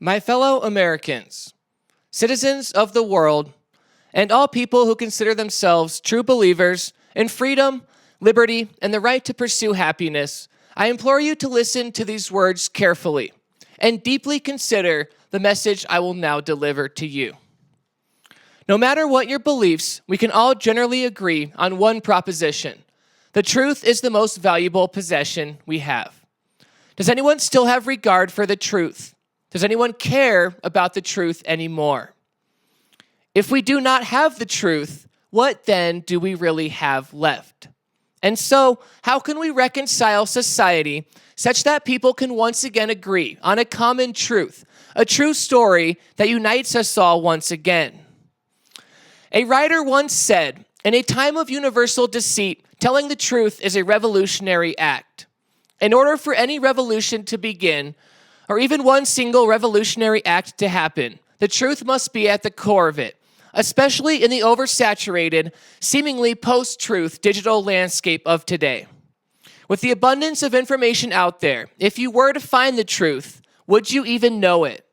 My fellow Americans, citizens of the world, and all people who consider themselves true believers in freedom, liberty, and the right to pursue happiness, I implore you to listen to these words carefully and deeply consider the message I will now deliver to you. No matter what your beliefs, we can all generally agree on one proposition. The truth is the most valuable possession we have. Does anyone still have regard for the truth? Does anyone care about the truth anymore? If we do not have the truth, what then do we really have left? And so, how can we reconcile society such that people can once again agree on a common truth, a true story that unites us all once again? A writer once said, in a time of universal deceit, telling the truth is a revolutionary act. In order for any revolution to begin, or even one single revolutionary act to happen, the truth must be at the core of it, especially in the oversaturated, seemingly post-truth digital landscape of today. With the abundance of information out there, if you were to find the truth, would you even know it?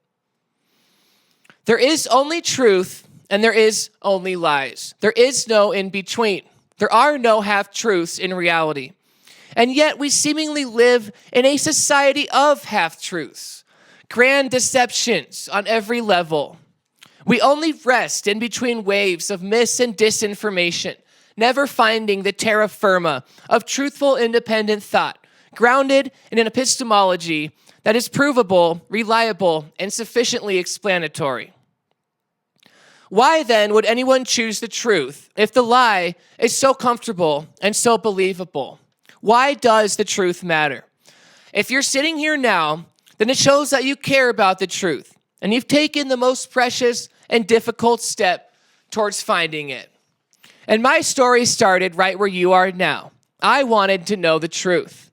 There is only truth, and there is only lies. There is no in-between. There are no half-truths in reality. And yet we seemingly live in a society of half-truths, grand deceptions on every level. We only rest in between waves of mis- and disinformation, never finding the terra firma of truthful independent thought, grounded in an epistemology that is provable, reliable, and sufficiently explanatory. Why then would anyone choose the truth if the lie is so comfortable and so believable? Why does the truth matter? If you're sitting here now, then it shows that you care about the truth, and you've taken the most precious and difficult step towards finding it. And my story started right where you are now. I wanted to know the truth.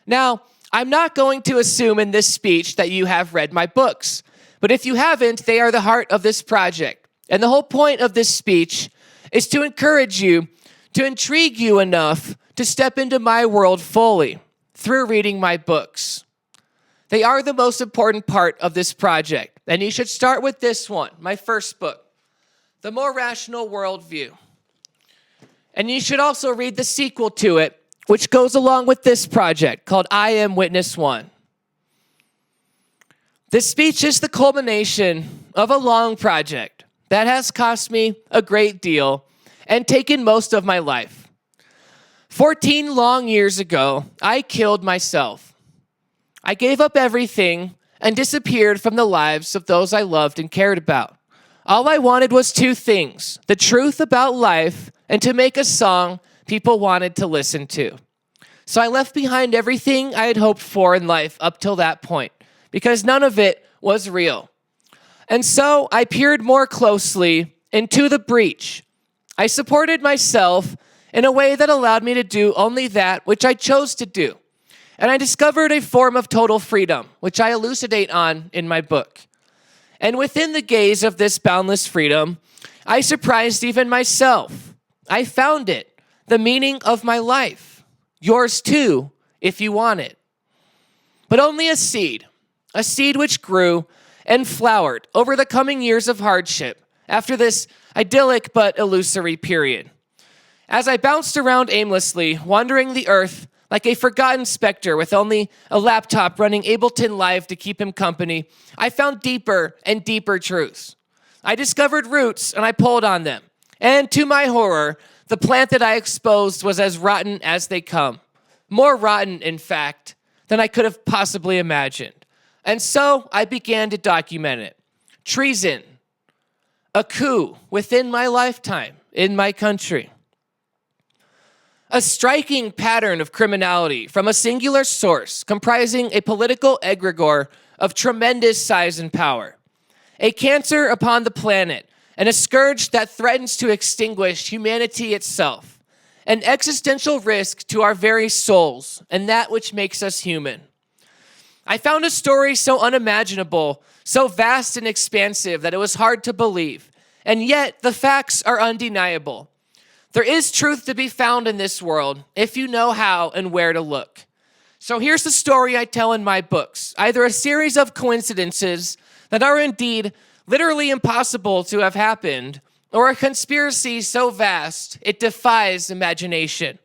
Now, I'm not going to assume in this speech that you have read my books, but if you haven't, they are the heart of this project. And the whole point of this speech is to encourage you, to intrigue you enough to step into my world fully through reading my books. They are the most important part of this project. And you should start with this one, my first book, The More Rational Worldview. And you should also read the sequel to it, which goes along with this project, called I Am Witness One. This speech is the culmination of a long project that has cost me a great deal and taken most of my life. 14 long years ago, I killed myself. I gave up everything and disappeared from the lives of those I loved and cared about. All I wanted was two things: the truth about life and to make a song people wanted to listen to. So I left behind everything I had hoped for in life up till that point, because none of it was real. And so I peered more closely into the breach. I supported myself in a way that allowed me to do only that which I chose to do. And I discovered a form of total freedom, which I elucidate on in my book. And within the gaze of this boundless freedom, I surprised even myself. I found it, the meaning of my life. Yours too, if you want it. But only a seed which grew and flowered over the coming years of hardship after this idyllic but illusory period. As I bounced around aimlessly, wandering the earth like a forgotten specter with only a laptop running Ableton Live to keep him company, I found deeper and deeper truths. I discovered roots and I pulled on them. And to my horror, the plant that I exposed was as rotten as they come. More rotten, in fact, than I could have possibly imagined. And so I began to document it. Treason, a coup within my lifetime in my country. A striking pattern of criminality from a singular source comprising a political egregore of tremendous size and power. A cancer upon the planet and a scourge that threatens to extinguish humanity itself. An existential risk to our very souls and that which makes us human. I found a story so unimaginable, so vast and expansive that it was hard to believe. And yet the facts are undeniable. There is truth to be found in this world if you know how and where to look. So here's the story I tell in my books, either a series of coincidences that are indeed literally impossible to have happened, or a conspiracy so vast it defies imagination.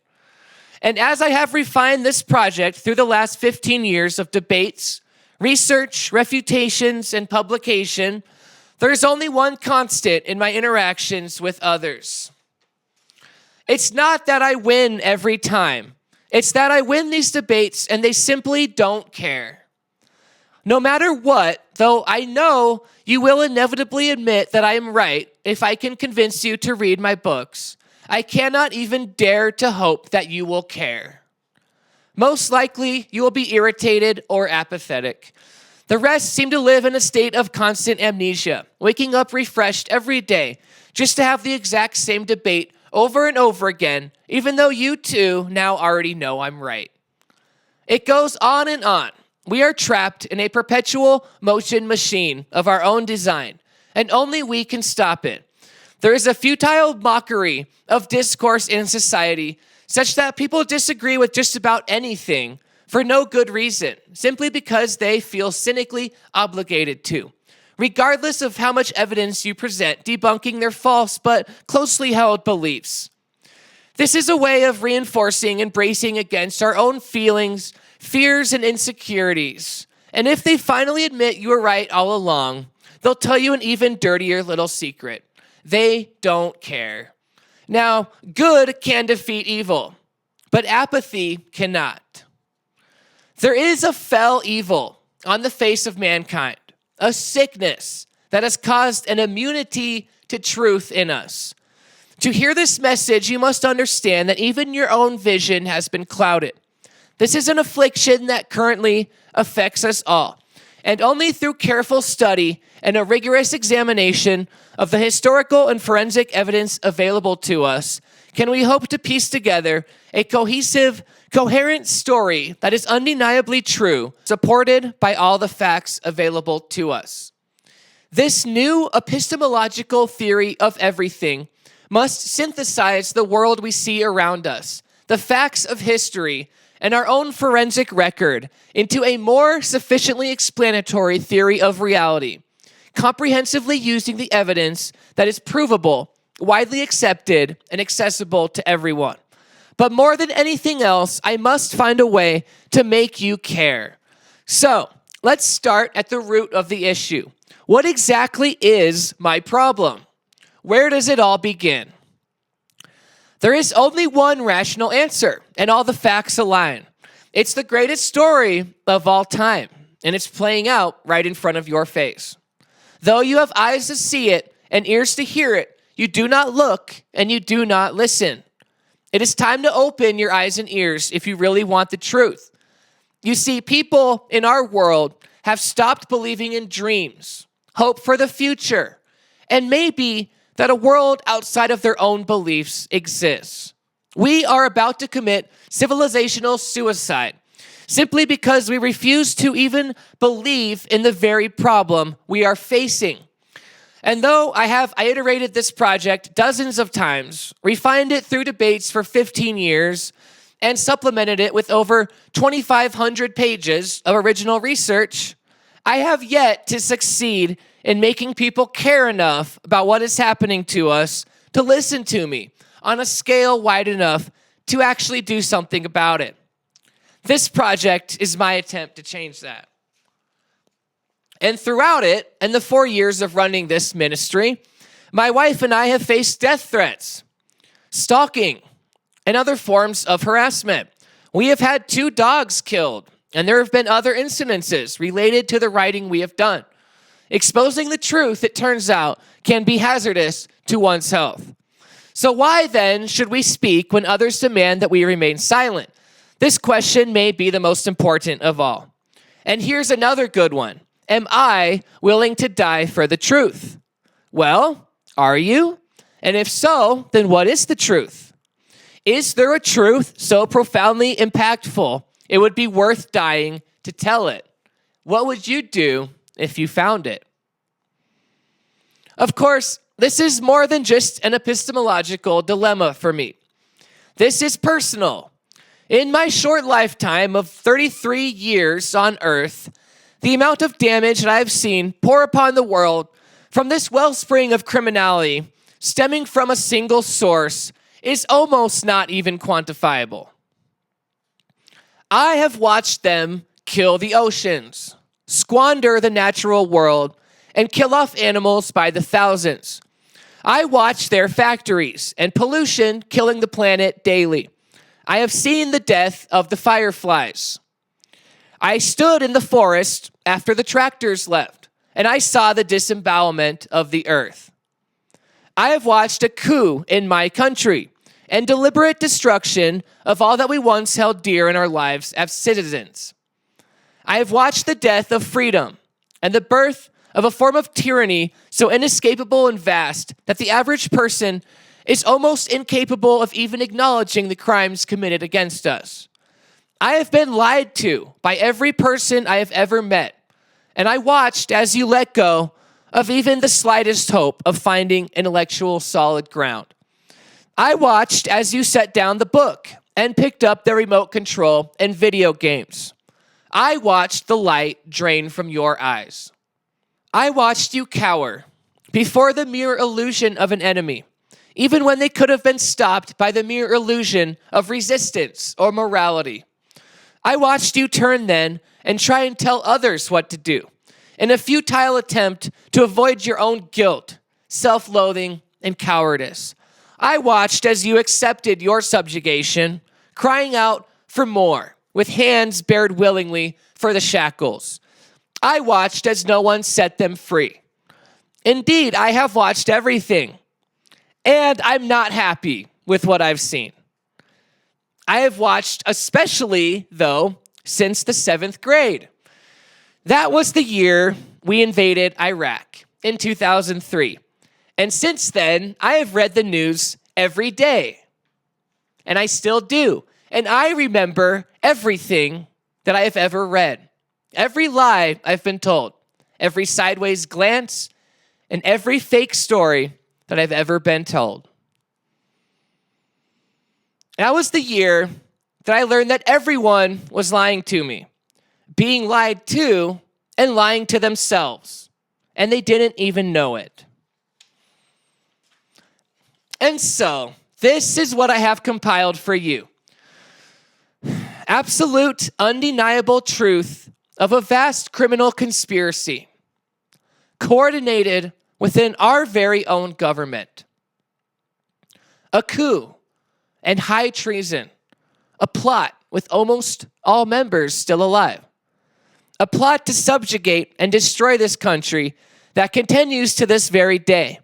And as I have refined this project through the last 15 years of debates, research, refutations, and publication, there is only one constant in my interactions with others. It's not that I win every time. It's that I win these debates and they simply don't care. No matter what, though I know you will inevitably admit that I am right if I can convince you to read my books, I cannot even dare to hope that you will care. Most likely, you will be irritated or apathetic. The rest seem to live in a state of constant amnesia, waking up refreshed every day just to have the exact same debate over and over again, even though you too now already know I'm right. It goes on and on. We are trapped in a perpetual motion machine of our own design, and only we can stop it. There is a futile mockery of discourse in society such that people disagree with just about anything for no good reason, simply because they feel cynically obligated to, regardless of how much evidence you present debunking their false but closely held beliefs. This is a way of reinforcing and bracing against our own feelings, fears, and insecurities. And if they finally admit you were right all along, they'll tell you an even dirtier little secret. They don't care. Now, good can defeat evil, but apathy cannot. There is a fell evil on the face of mankind, a sickness that has caused an immunity to truth in us. To hear this message, you must understand that even your own vision has been clouded. This is an affliction that currently affects us all, and only through careful study and a rigorous examination of the historical and forensic evidence available to us can we hope to piece together a cohesive, coherent story that is undeniably true, supported by all the facts available to us. This new epistemological theory of everything must synthesize the world we see around us, the facts of history, and our own forensic record into a more sufficiently explanatory theory of reality, comprehensively using the evidence that is provable, widely accepted, and accessible to everyone. But more than anything else, I must find a way to make you care. So, let's start at the root of the issue. What exactly is my problem? Where does it all begin? There is only one rational answer, and all the facts align. It's the greatest story of all time, and it's playing out right in front of your face. Though you have eyes to see it and ears to hear it, you do not look and you do not listen. It is time to open your eyes and ears if you really want the truth. You see, people in our world have stopped believing in dreams, hope for the future, and maybe that a world outside of their own beliefs exists. We are about to commit civilizational suicide simply because we refuse to even believe in the very problem we are facing. And though I iterated this project dozens of times, refined it through debates for 15 years, and supplemented it with over 2,500 pages of original research, I have yet to succeed in making people care enough about what is happening to us to listen to me on a scale wide enough to actually do something about it. This project is my attempt to change that. And throughout it, and the 4 years of running this ministry, my wife and I have faced death threats, stalking, and other forms of harassment. We have had 2 dogs killed, and there have been other incidences related to the writing we have done. Exposing the truth, it turns out, can be hazardous to one's health. So why then should we speak when others demand that we remain silent? This question may be the most important of all. And here's another good one. Am I willing to die for the truth? Well, are you? And if so, then what is the truth? Is there a truth so profoundly impactful it would be worth dying to tell it? What would you do if you found it? Of course, this is more than just an epistemological dilemma for me. This is personal. In my short lifetime of 33 years on Earth, the amount of damage that I have seen pour upon the world from this wellspring of criminality stemming from a single source is almost not even quantifiable. I have watched them kill the oceans, squander the natural world, and kill off animals by the thousands. I watch their factories and pollution killing the planet daily. I have seen the death of the fireflies. I stood in the forest after the tractors left, and I saw the disembowelment of the earth. I have watched a coup in my country and deliberate destruction of all that we once held dear in our lives as citizens. I have watched the death of freedom and the birth of a form of tyranny so inescapable and vast that the average person is almost incapable of even acknowledging the crimes committed against us. I have been lied to by every person I have ever met, and I watched as you let go of even the slightest hope of finding intellectual solid ground. I watched as you set down the book and picked up the remote control and video games. I watched the light drain from your eyes. I watched you cower before the mere illusion of an enemy, even when they could have been stopped by the mere illusion of resistance or morality. I watched you turn then and try and tell others what to do in a futile attempt to avoid your own guilt, self-loathing, and cowardice. I watched as you accepted your subjugation, crying out for more, with hands bared willingly for the shackles. I watched as no one set them free. Indeed, I have watched everything, and I'm not happy with what I've seen. I have watched especially, though, since the 7th grade. That was the year we invaded Iraq in 2003. And since then, I have read the news every day. And I still do. And I remember everything that I have ever read. Every lie I've been told. Every sideways glance. And every fake story that I've ever been told. That was the year that I learned that everyone was lying to me, being lied to and lying to themselves, and they didn't even know it. And so, this is what I have compiled for you. Absolute, undeniable truth of a vast criminal conspiracy, coordinated within our very own government. A coup and high treason, a plot with almost all members still alive, a plot to subjugate and destroy this country that continues to this very day.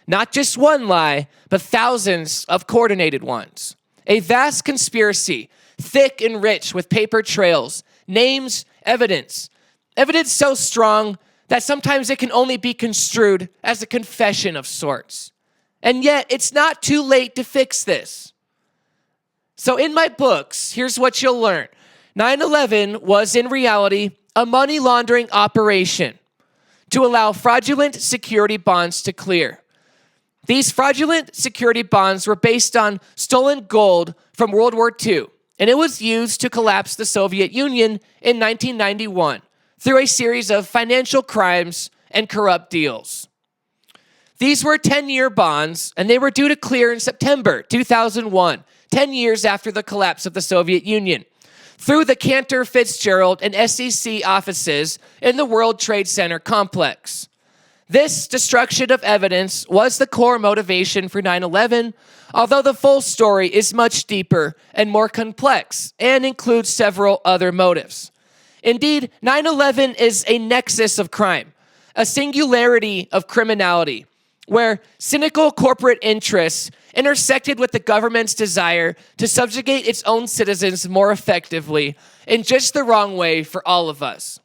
Not just one lie, but thousands of coordinated ones. A vast conspiracy, thick and rich with paper trails, names, evidence. Evidence so strong that sometimes it can only be construed as a confession of sorts. And yet, it's not too late to fix this. So in my books, here's what you'll learn. 9/11 was in reality a money laundering operation to allow fraudulent security bonds to clear. These fraudulent security bonds were based on stolen gold from World War II, and it was used to collapse the Soviet Union in 1991 through a series of financial crimes and corrupt deals. These were 10-year bonds, and they were due to clear in September 2001, 10 years after the collapse of the Soviet Union, through the Cantor Fitzgerald and SEC offices in the World Trade Center complex. This destruction of evidence was the core motivation for 9/11, although the full story is much deeper and more complex and includes several other motives. Indeed, 9/11 is a nexus of crime, a singularity of criminality, where cynical corporate interests intersected with the government's desire to subjugate its own citizens more effectively in just the wrong way for all of us.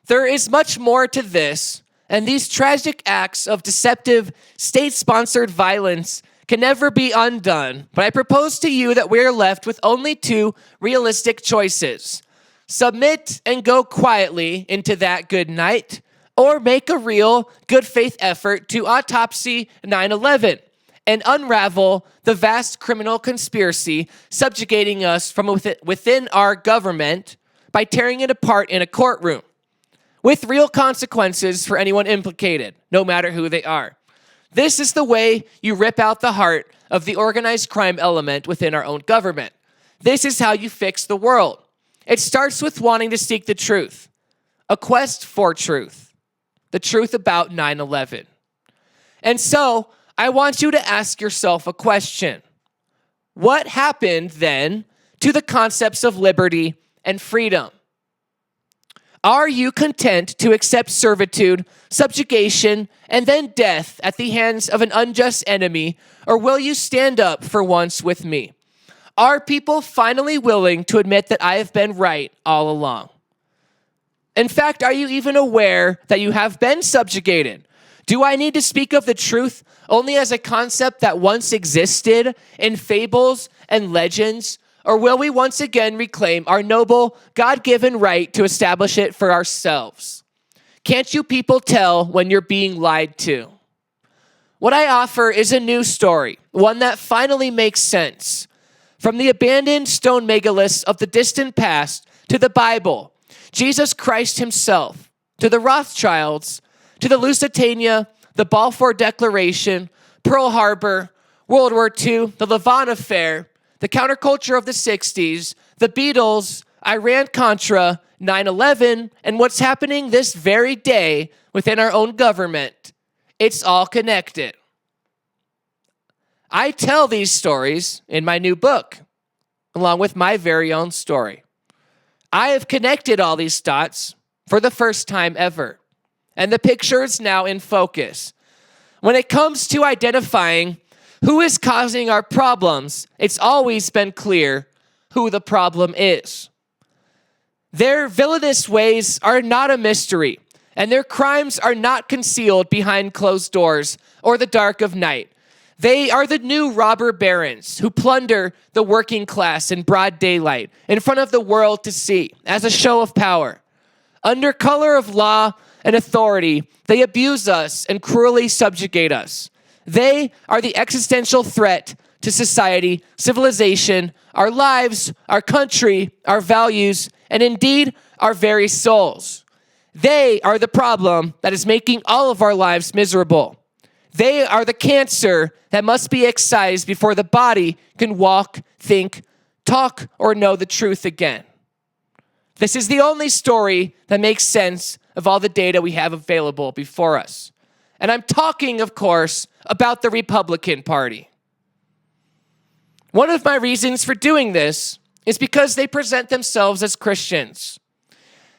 There is much more to this, and these tragic acts of deceptive, state-sponsored violence can never be undone, but I propose to you that we are left with only two realistic choices. Submit and go quietly into that good night, or make a real good faith effort to autopsy 9/11 and unravel the vast criminal conspiracy subjugating us from within our government by tearing it apart in a courtroom, with real consequences for anyone implicated, no matter who they are. This is the way you rip out the heart of the organized crime element within our own government. This is how you fix the world. It starts with wanting to seek the truth, a quest for truth, the truth about 9/11. And so, I want you to ask yourself a question. What happened then to the concepts of liberty and freedom? Are you content to accept servitude, subjugation, and then death at the hands of an unjust enemy, or will you stand up for once with me? Are people finally willing to admit that I have been right all along? In fact, are you even aware that you have been subjugated? Do I need to speak of the truth only as a concept that once existed in fables and legends? Or will we once again reclaim our noble, God-given right to establish it for ourselves? Can't you people tell when you're being lied to? What I offer is a new story, one that finally makes sense. From the abandoned stone megaliths of the distant past to the Bible, Jesus Christ himself, to the Rothschilds, to the Lusitania, the Balfour Declaration, Pearl Harbor, World War II, the Levant Affair, the counterculture of the 60s, the Beatles, Iran-Contra, 9/11, and what's happening this very day within our own government. It's all connected. I tell these stories in my new book, along with my very own story. I have connected all these dots for the first time ever, and the picture is now in focus. When it comes to identifying who is causing our problems, it's always been clear who the problem is. Their villainous ways are not a mystery, and their crimes are not concealed behind closed doors or the dark of night. They are the new robber barons who plunder the working class in broad daylight in front of the world to see as a show of power. Under color of law and authority, they abuse us and cruelly subjugate us. They are the existential threat to society, civilization, our lives, our country, our values, and indeed our very souls. They are the problem that is making all of our lives miserable. They are the cancer that must be excised before the body can walk, think, talk, or know the truth again. This is the only story that makes sense of all the data we have available before us. And I'm talking, of course, about the Republican Party. One of my reasons for doing this is because they present themselves as Christians,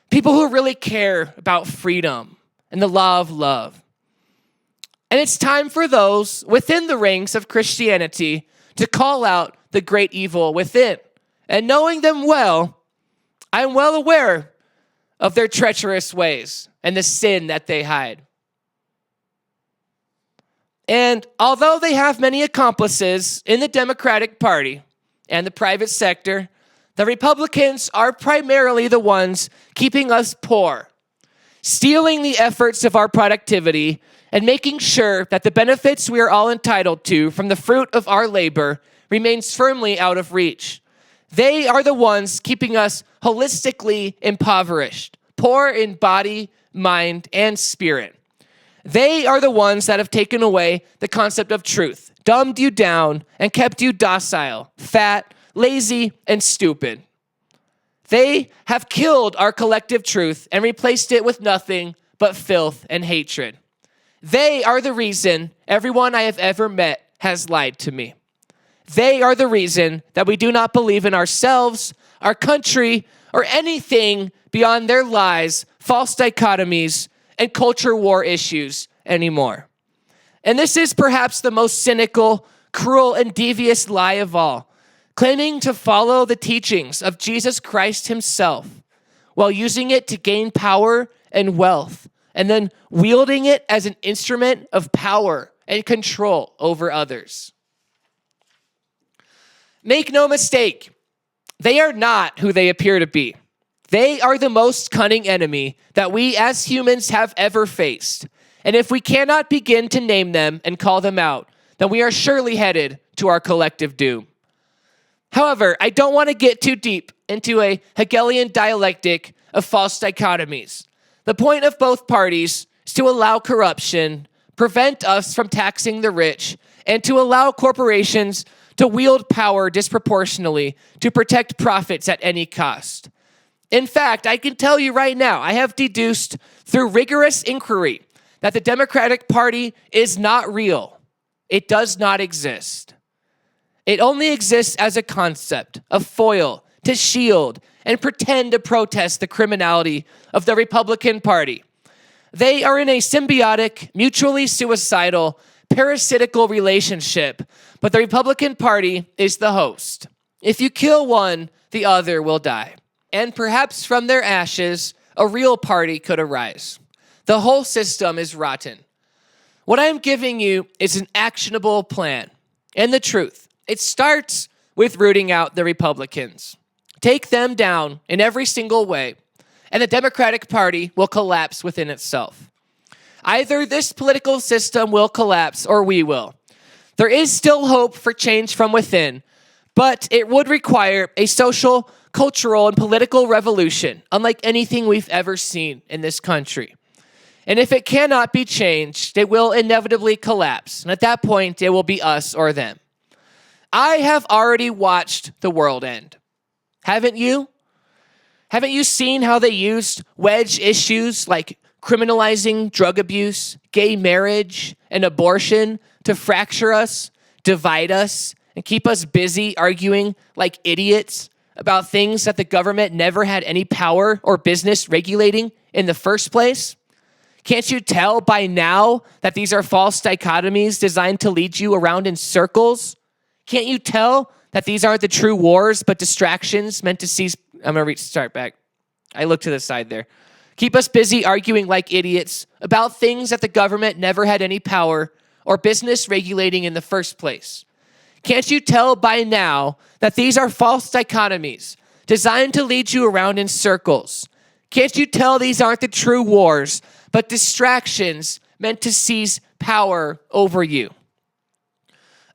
people who really care about freedom and the law of love. And it's time for those within the ranks of Christianity to call out the great evil within. And knowing them well, I'm well aware of their treacherous ways and the sin that they hide. And although they have many accomplices in the Democratic Party and the private sector, the Republicans are primarily the ones keeping us poor, stealing the efforts of our productivity, and making sure that the benefits we are all entitled to from the fruit of our labor remains firmly out of reach. They are the ones keeping us holistically impoverished, poor in body, mind, and spirit. They are the ones that have taken away the concept of truth, dumbed you down, and kept you docile, fat, lazy, and stupid. They have killed our collective truth and replaced it with nothing but filth and hatred. They are the reason everyone I have ever met has lied to me. They are the reason that we do not believe in ourselves, our country, or anything beyond their lies, false dichotomies, and culture war issues anymore. And this is perhaps the most cynical, cruel, and devious lie of all, claiming to follow the teachings of Jesus Christ himself while using it to gain power and wealth, and then wielding it as an instrument of power and control over others. Make no mistake, they are not who they appear to be. They are the most cunning enemy that we as humans have ever faced. And if we cannot begin to name them and call them out, then we are surely headed to our collective doom. However, I don't want to get too deep into a Hegelian dialectic of false dichotomies. The point of both parties is to allow corruption, prevent us from taxing the rich, and to allow corporations to wield power disproportionately to protect profits at any cost. In fact, I can tell you right now, I have deduced through rigorous inquiry that the Democratic Party is not real. It does not exist. It only exists as a concept, a foil to shield and pretend to protest the criminality of the Republican Party. They are in a symbiotic, mutually suicidal, parasitical relationship, but the Republican Party is the host. If you kill one, the other will die. And perhaps from their ashes, a real party could arise. The whole system is rotten. What I am giving you is an actionable plan. And the truth, it starts with rooting out the Republicans. Take them down in every single way, and the Democratic Party will collapse within itself. Either this political system will collapse or we will. There is still hope for change from within, but it would require a social, cultural, and political revolution, unlike anything we've ever seen in this country. And if it cannot be changed, it will inevitably collapse. And at that point, it will be us or them. I have already watched the world end. Haven't you? Haven't you seen how they used wedge issues like criminalizing drug abuse, gay marriage, and abortion to fracture us, divide us, and keep us busy arguing like idiots about things that the government never had any power or business regulating in the first place? Can't you tell by now that these are false dichotomies designed to lead you around in circles? Can't you tell that these aren't the true wars, but distractions meant to seize... I'm going to start back. I look to the side there. Keep us busy arguing like idiots about things that the government never had any power or business regulating in the first place. Can't you tell by now that these are false dichotomies designed to lead you around in circles? Can't you tell these aren't the true wars, but distractions meant to seize power over you?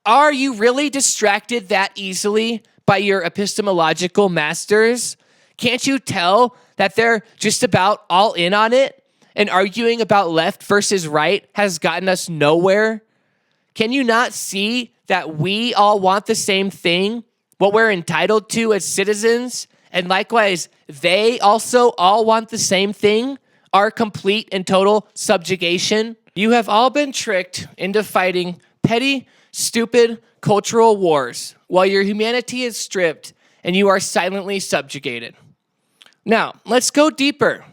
Are you really distracted that easily by your epistemological masters? Can't you tell that they're just about all in on it, and arguing about left versus right has gotten us nowhere? Can you not see that we all want the same thing, what we're entitled to as citizens, and likewise, they also all want the same thing, our complete and total subjugation? You have all been tricked into fighting petty, stupid cultural wars while your humanity is stripped and you are silently subjugated. Now, let's go deeper.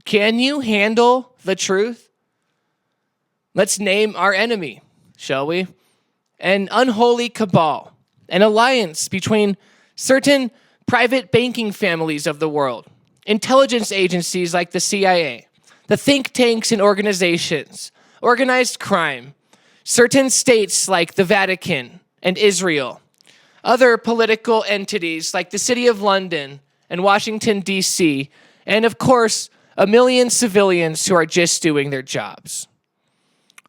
Can you handle the truth? Let's name our enemy, shall we? An unholy cabal, an alliance between certain private banking families of the world, intelligence agencies like the CIA, the think tanks and organizations, organized crime, certain states like the Vatican and Israel, other political entities like the City of London and Washington, D.C., and of course, a million civilians who are just doing their jobs.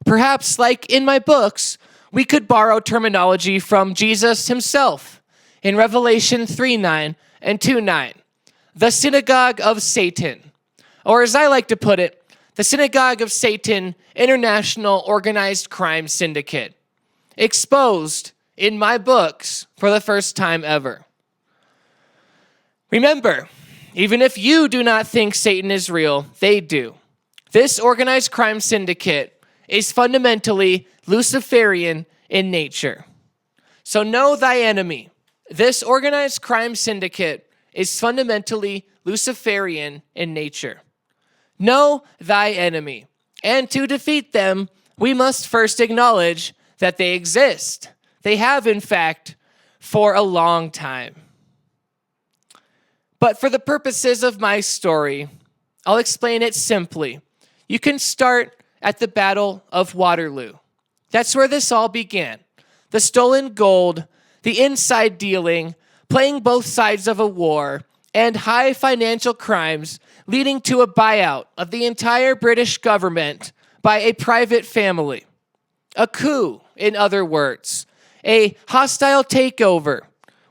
Perhaps, like in my books, we could borrow terminology from Jesus himself in Revelation 3:9 and 2:9, the synagogue of Satan, or as I like to put it, the Synagogue of Satan International Organized Crime Syndicate, exposed in my books for the first time ever. Remember, even if you do not think Satan is real, they do. This organized crime syndicate is fundamentally Luciferian in nature. So know thy enemy. This organized crime syndicate is fundamentally Luciferian in nature. Know thy enemy. And to defeat them, we must first acknowledge that they exist. They have, in fact, for a long time. But for the purposes of my story, I'll explain it simply. You can start at the Battle of Waterloo. That's where this all began. The stolen gold, the inside dealing, playing both sides of a war, and high financial crimes leading to a buyout of the entire British government by a private family. A coup in other words, a hostile takeover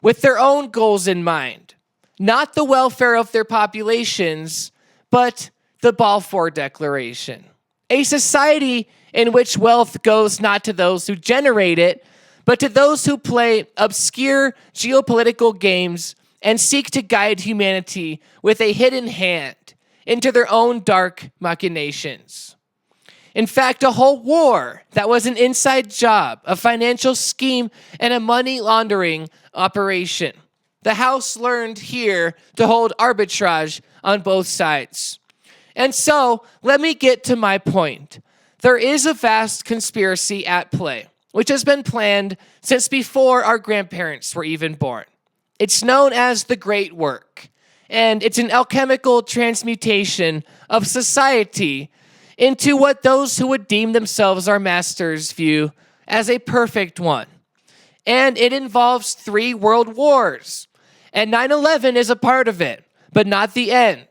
with their own goals in mind, not the welfare of their populations, but the Balfour Declaration. A society in which wealth goes not to those who generate it, but to those who play obscure geopolitical games and seek to guide humanity with a hidden hand into their own dark machinations. In fact, a whole war that was an inside job, a financial scheme, and a money laundering operation. The House learned here to hold arbitrage on both sides. And so, let me get to my point. There is a vast conspiracy at play, which has been planned since before our grandparents were even born. It's known as the Great Work, and it's an alchemical transmutation of society into what those who would deem themselves our masters view as a perfect one. And it involves 3 world wars, and 9/11 is a part of it, but not the end.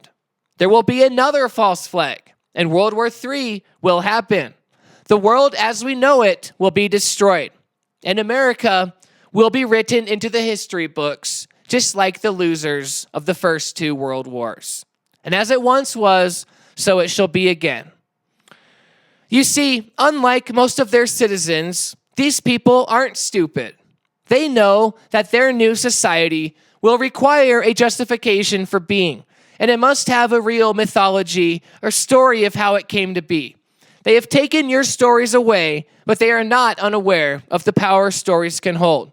There will be another false flag, and World War III will happen. The world as we know it will be destroyed, and America will be written into the history books, just like the losers of the first 2 world wars. And as it once was, so it shall be again. You see, unlike most of their citizens, these people aren't stupid. They know that their new society will require a justification for being, and it must have a real mythology or story of how it came to be. They have taken your stories away, but they are not unaware of the power stories can hold.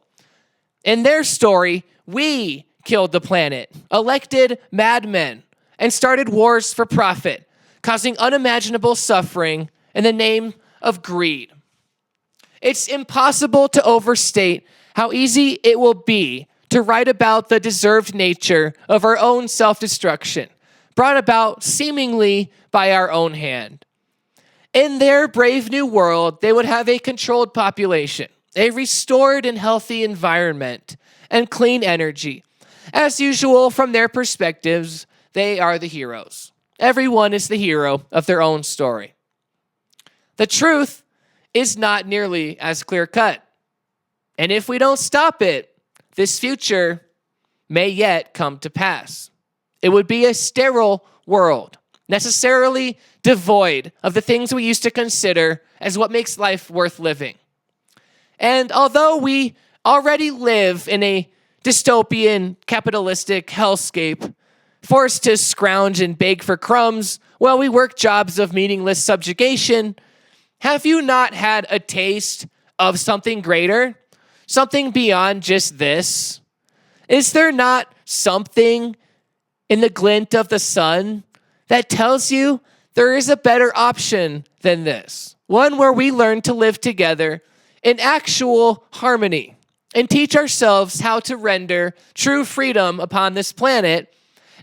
In their story, we killed the planet, elected madmen, and started wars for profit, causing unimaginable suffering in the name of greed. It's impossible to overstate how easy it will be to write about the deserved nature of our own self-destruction, brought about seemingly by our own hand. In their brave new world, they would have a controlled population, a restored and healthy environment, and clean energy. As usual, from their perspectives, they are the heroes. Everyone is the hero of their own story. The truth is not nearly as clear-cut. And if we don't stop it, this future may yet come to pass. It would be a sterile world, necessarily devoid of the things we used to consider as what makes life worth living. And although we already live in a dystopian, capitalistic hellscape, forced to scrounge and beg for crumbs while we work jobs of meaningless subjugation, have you not had a taste of something greater? Something beyond just this? Is there not something in the glint of the sun that tells you there is a better option than this? One where we learn to live together in actual harmony and teach ourselves how to render true freedom upon this planet,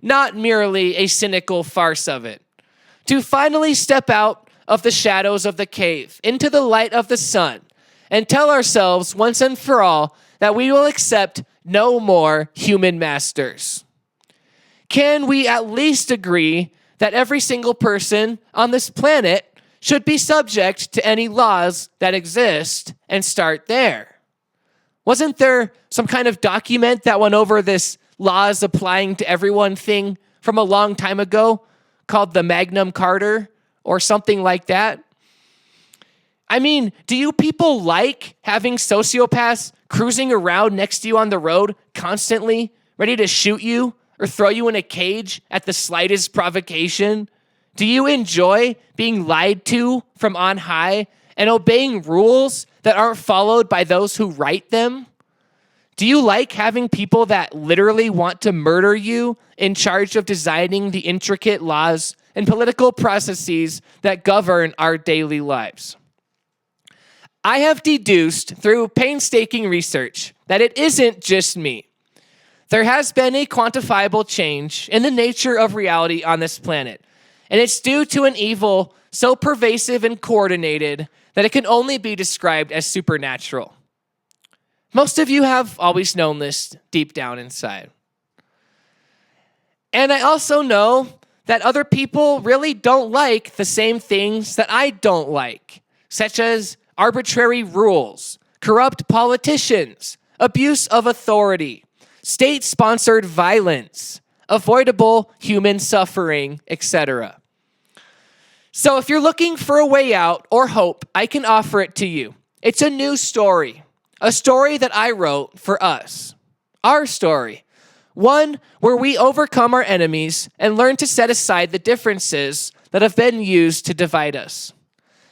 not merely a cynical farce of it. To finally step out of the shadows of the cave into the light of the sun and tell ourselves once and for all that we will accept no more human masters. Can we at least agree that every single person on this planet should be subject to any laws that exist and start there? Wasn't there some kind of document that went over this laws applying to everyone thing from a long time ago called the Magna Carta or something like that? I mean, do you people like having sociopaths cruising around next to you on the road constantly, ready to shoot you or throw you in a cage at the slightest provocation? Do you enjoy being lied to from on high and obeying rules that aren't followed by those who write them? Do you like having people that literally want to murder you in charge of designing the intricate laws and political processes that govern our daily lives? I have deduced through painstaking research that it isn't just me. There has been a quantifiable change in the nature of reality on this planet, and it's due to an evil so pervasive and coordinated that it can only be described as supernatural. Most of you have always known this deep down inside. And I also know that other people really don't like the same things that I don't like, such as arbitrary rules, corrupt politicians, abuse of authority, state-sponsored violence, avoidable human suffering, etc. So if you're looking for a way out or hope, I can offer it to you. It's a new story, a story that I wrote for us, our story, one where we overcome our enemies and learn to set aside the differences that have been used to divide us.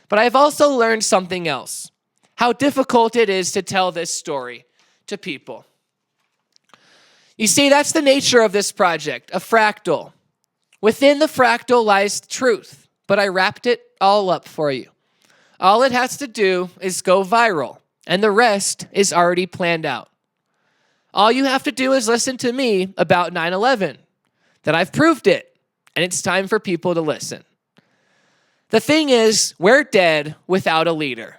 But I've also learned something else, how difficult it is to tell this story to people. You see, that's the nature of this project, a fractal. Within the fractal lies truth, but I wrapped it all up for you. All it has to do is go viral, and the rest is already planned out. All you have to do is listen to me about 9/11, that I've proved it, and it's time for people to listen. The thing is, we're dead without a leader.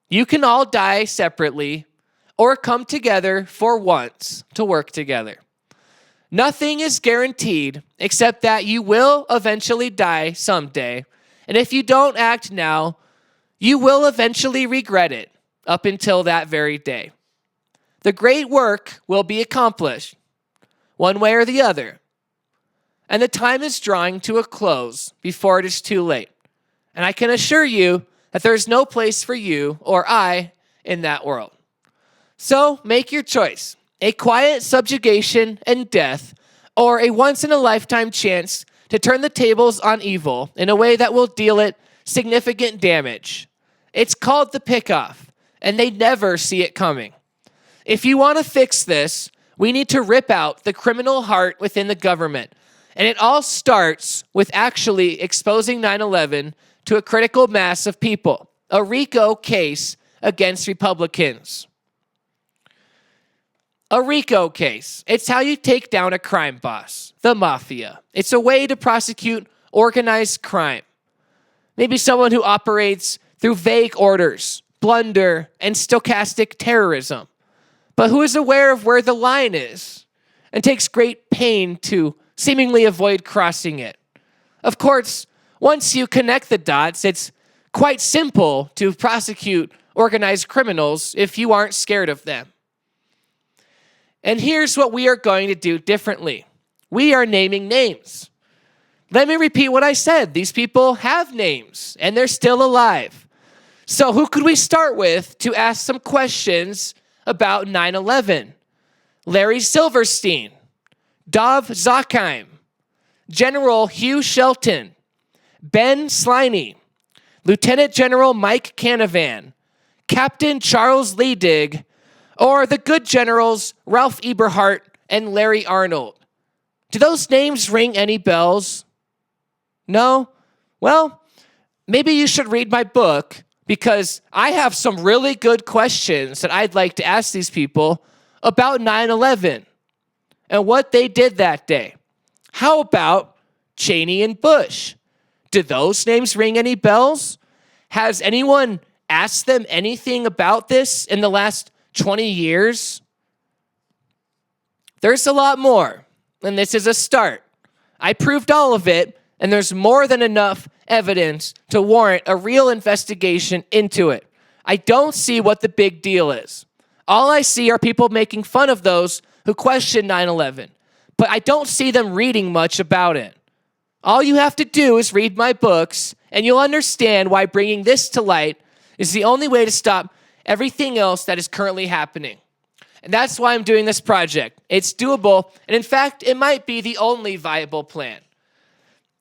You can all die separately or come together for once to work together. Nothing is guaranteed except that you will eventually die someday, and if you don't act now, you will eventually regret it up until that very day. The great work will be accomplished, one way or the other, and the time is drawing to a close before it is too late. And I can assure you that there's no place for you or I in that world. So make your choice, a quiet subjugation and death, or a once-in-a-lifetime chance to turn the tables on evil in a way that will deal it significant damage. It's called the pickoff, and they never see it coming. If you want to fix this, we need to rip out the criminal heart within the government. And it all starts with actually exposing 9/11 to a critical mass of people, a RICO case against Republicans. A RICO case. It's how you take down a crime boss, the mafia. It's a way to prosecute organized crime. Maybe someone who operates through vague orders, blunder, and stochastic terrorism, but who is aware of where the line is and takes great pain to seemingly avoid crossing it. Of course, once you connect the dots, it's quite simple to prosecute organized criminals if you aren't scared of them. And here's what we are going to do differently. We are naming names. Let me repeat what I said. These people have names, and they're still alive. So who could we start with to ask some questions about 9/11? Larry Silverstein, Dov Zakheim, General Hugh Shelton, Ben Sliney, Lieutenant General Mike Canavan, Captain Charles Ledig, or the good generals Ralph Eberhart and Larry Arnold. Do those names ring any bells? No? Well, maybe you should read my book, because I have some really good questions that I'd like to ask these people about 9/11 and what they did that day. How about Cheney and Bush? Do those names ring any bells? Has anyone asked them anything about this in the last 20 years? There's a lot more, and this is a start. I proved all of it, and there's more than enough evidence to warrant a real investigation into it. I don't see what the big deal is. All I see are people making fun of those who question 9/11, but I don't see them reading much about it. All you have to do is read my books, and you'll understand why bringing this to light is the only way to stop everything else that is currently happening. And that's why I'm doing this project. It's doable, and in fact, it might be the only viable plan.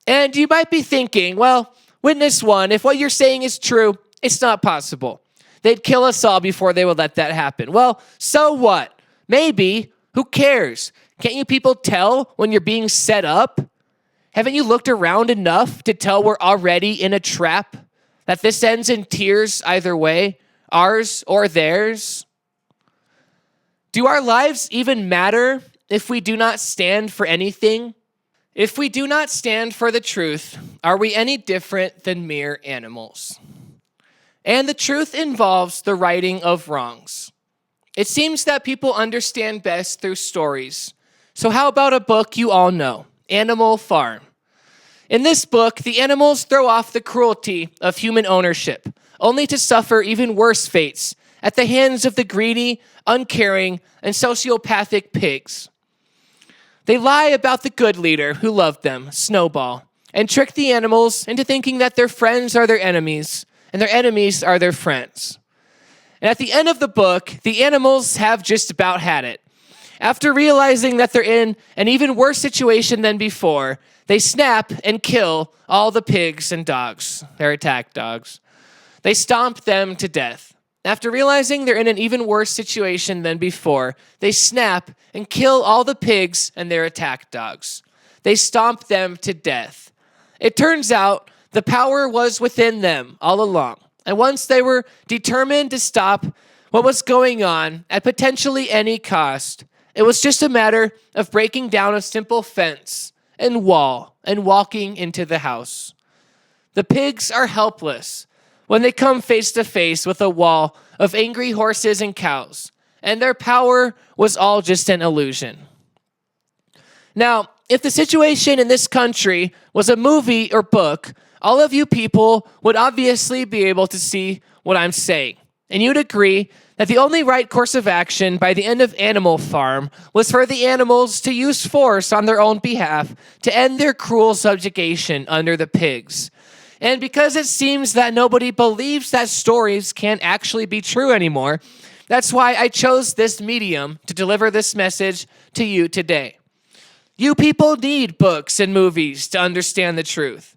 And you might be thinking, well, Witness 1, if what you're saying is true, it's not possible. They'd kill us all before they would let that happen. Well, so what? Maybe. Who cares? Can't you people tell when you're being set up? Haven't you looked around enough to tell we're already in a trap? That this ends in tears either way, ours or theirs? Do our lives even matter if we do not stand for anything? If we do not stand for the truth, are we any different than mere animals? And the truth involves the righting of wrongs. It seems that people understand best through stories. So how about a book you all know, Animal Farm? In this book, the animals throw off the cruelty of human ownership, only to suffer even worse fates at the hands of the greedy, uncaring, and sociopathic pigs. They lie about the good leader who loved them, Snowball, and trick the animals into thinking that their friends are their enemies, and their enemies are their friends. And at the end of the book, the animals have just about had it. After realizing that they're in an even worse situation than before, they snap and kill all the pigs and dogs, their attack dogs. They stomp them to death. After realizing they're in an even worse situation than before, they snap and kill all the pigs and their attack dogs. They stomp them to death. It turns out the power was within them all along. And once they were determined to stop what was going on at potentially any cost, it was just a matter of breaking down a simple fence and wall and walking into the house. The pigs are helpless when they come face to face with a wall of angry horses and cows, and their power was all just an illusion. Now, if the situation in this country was a movie or book, all of you people would obviously be able to see what I'm saying. And you'd agree that the only right course of action by the end of Animal Farm was for the animals to use force on their own behalf to end their cruel subjugation under the pigs. And because it seems that nobody believes that stories can't actually be true anymore, that's why I chose this medium to deliver this message to you today. You people need books and movies to understand the truth.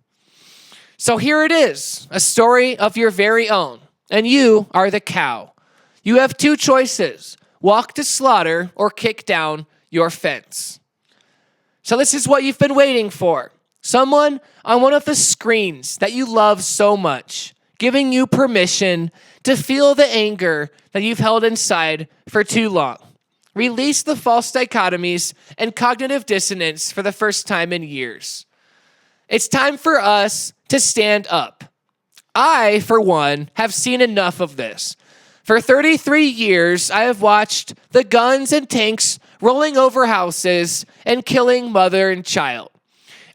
So here it is, a story of your very own, and you are the cow. You have two choices, walk to slaughter or kick down your fence. So this is what you've been waiting for. Someone on one of the screens that you love so much, giving you permission to feel the anger that you've held inside for too long. Release the false dichotomies and cognitive dissonance for the first time in years. It's time for us to stand up. I, for one, have seen enough of this. For 33 years, I have watched the guns and tanks rolling over houses and killing mother and child.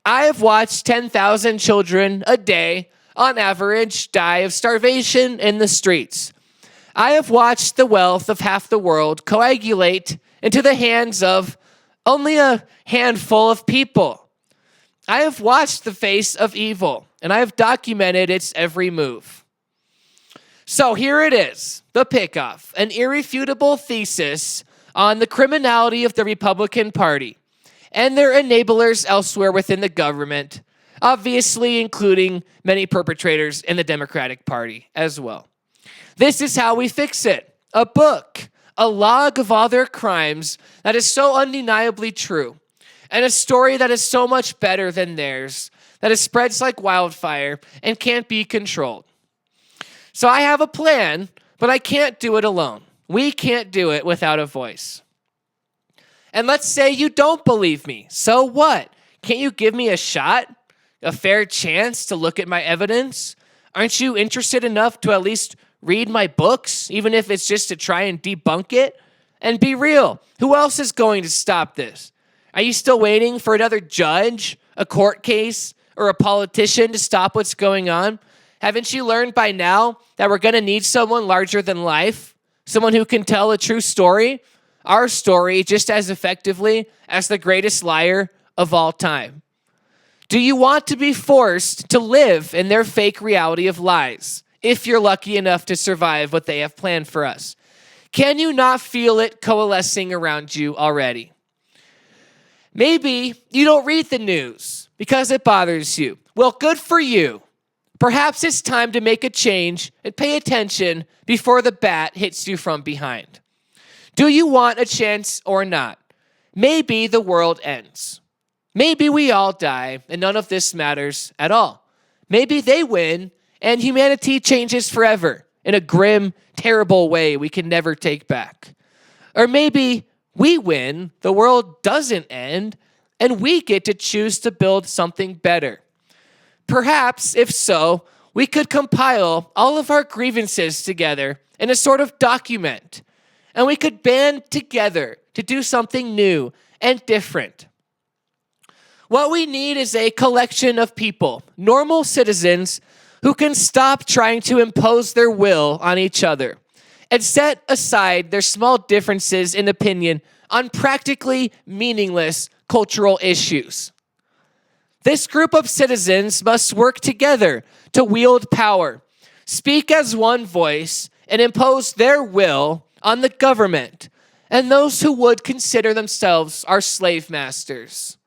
I have watched 10,000 children a day, on average, die of starvation in the streets. I have watched the wealth of half the world coagulate into the hands of only a handful of people. I have watched the face of evil, and I have documented its every move. So here it is, the pickoff, an irrefutable thesis on the criminality of the Republican Party and their enablers elsewhere within the government, obviously including many perpetrators in the Democratic Party as well. This is how we fix it. A book, a log of all their crimes that is so undeniably true, and a story that is so much better than theirs, that it spreads like wildfire and can't be controlled. So I have a plan, but I can't do it alone. We can't do it without a voice. And let's say you don't believe me. So what? Can't you give me a shot? A fair chance to look at my evidence? Aren't you interested enough to at least read my books, even if it's just to try and debunk it? And be real, who else is going to stop this? Are you still waiting for another judge, a court case, or a politician to stop what's going on? Haven't you learned by now that we're going to need someone larger than life? Someone who can tell a true story? Our story just as effectively as the greatest liar of all time. Do you want to be forced to live in their fake reality of lies, if you're lucky enough to survive what they have planned for us? Can you not feel it coalescing around you already? Maybe you don't read the news because it bothers you. Well, good for you. Perhaps it's time to make a change and pay attention before the bat hits you from behind. Do you want a chance or not? Maybe the world ends. Maybe we all die and none of this matters at all. Maybe they win and humanity changes forever in a grim, terrible way we can never take back. Or maybe we win, the world doesn't end, and we get to choose to build something better. Perhaps, if so, we could compile all of our grievances together in a sort of document, and we could band together to do something new and different. What we need is a collection of people, normal citizens, who can stop trying to impose their will on each other and set aside their small differences in opinion on practically meaningless cultural issues. This group of citizens must work together to wield power, speak as one voice, and impose their will on the government and those who would consider themselves our slave masters.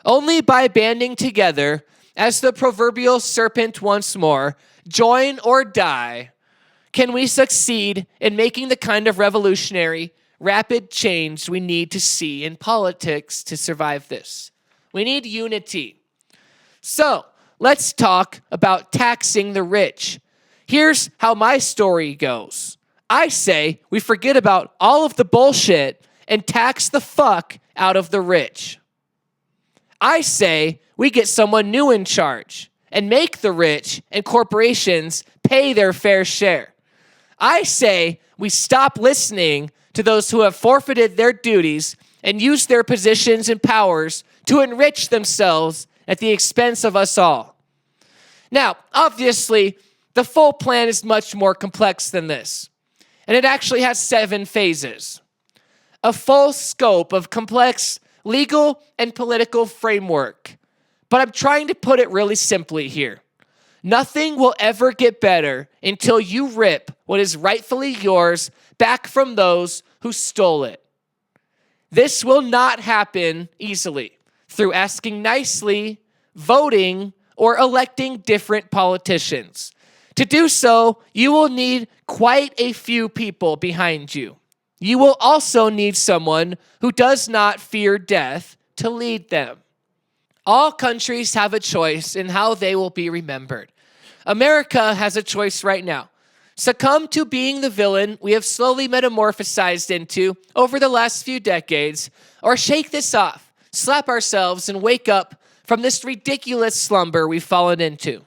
Only by banding together, as the proverbial serpent once more, join or die, can we succeed in making the kind of revolutionary, rapid change we need to see in politics to survive this. We need unity. So, let's talk about taxing the rich. Here's how my story goes. I say we forget about all of the bullshit and tax the fuck out of the rich. I say we get someone new in charge and make the rich and corporations pay their fair share. I say we stop listening to those who have forfeited their duties and use their positions and powers to enrich themselves at the expense of us all. Now, obviously, the full plan is much more complex than this, and it actually has 7 phases. A full scope of complex legal and political framework. But I'm trying to put it really simply here. Nothing will ever get better until you rip what is rightfully yours back from those who stole it. This will not happen easily through asking nicely, voting, or electing different politicians. To do so, you will need quite a few people behind you. You will also need someone who does not fear death to lead them. All countries have a choice in how they will be remembered. America has a choice right now. Succumb to being the villain we have slowly metamorphosized into over the last few decades, or shake this off, slap ourselves, and wake up from this ridiculous slumber we've fallen into.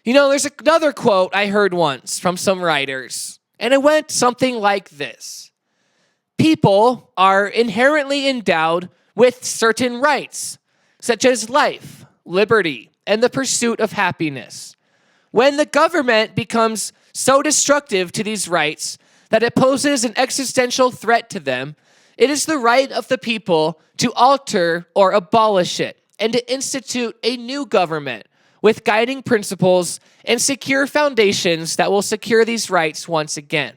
You know, there's another quote I heard once from some writers, and it went something like this. People are inherently endowed with certain rights, such as life, liberty, and the pursuit of happiness. When the government becomes so destructive to these rights that it poses an existential threat to them, it is the right of the people to alter or abolish it and to institute a new government with guiding principles and secure foundations that will secure these rights once again.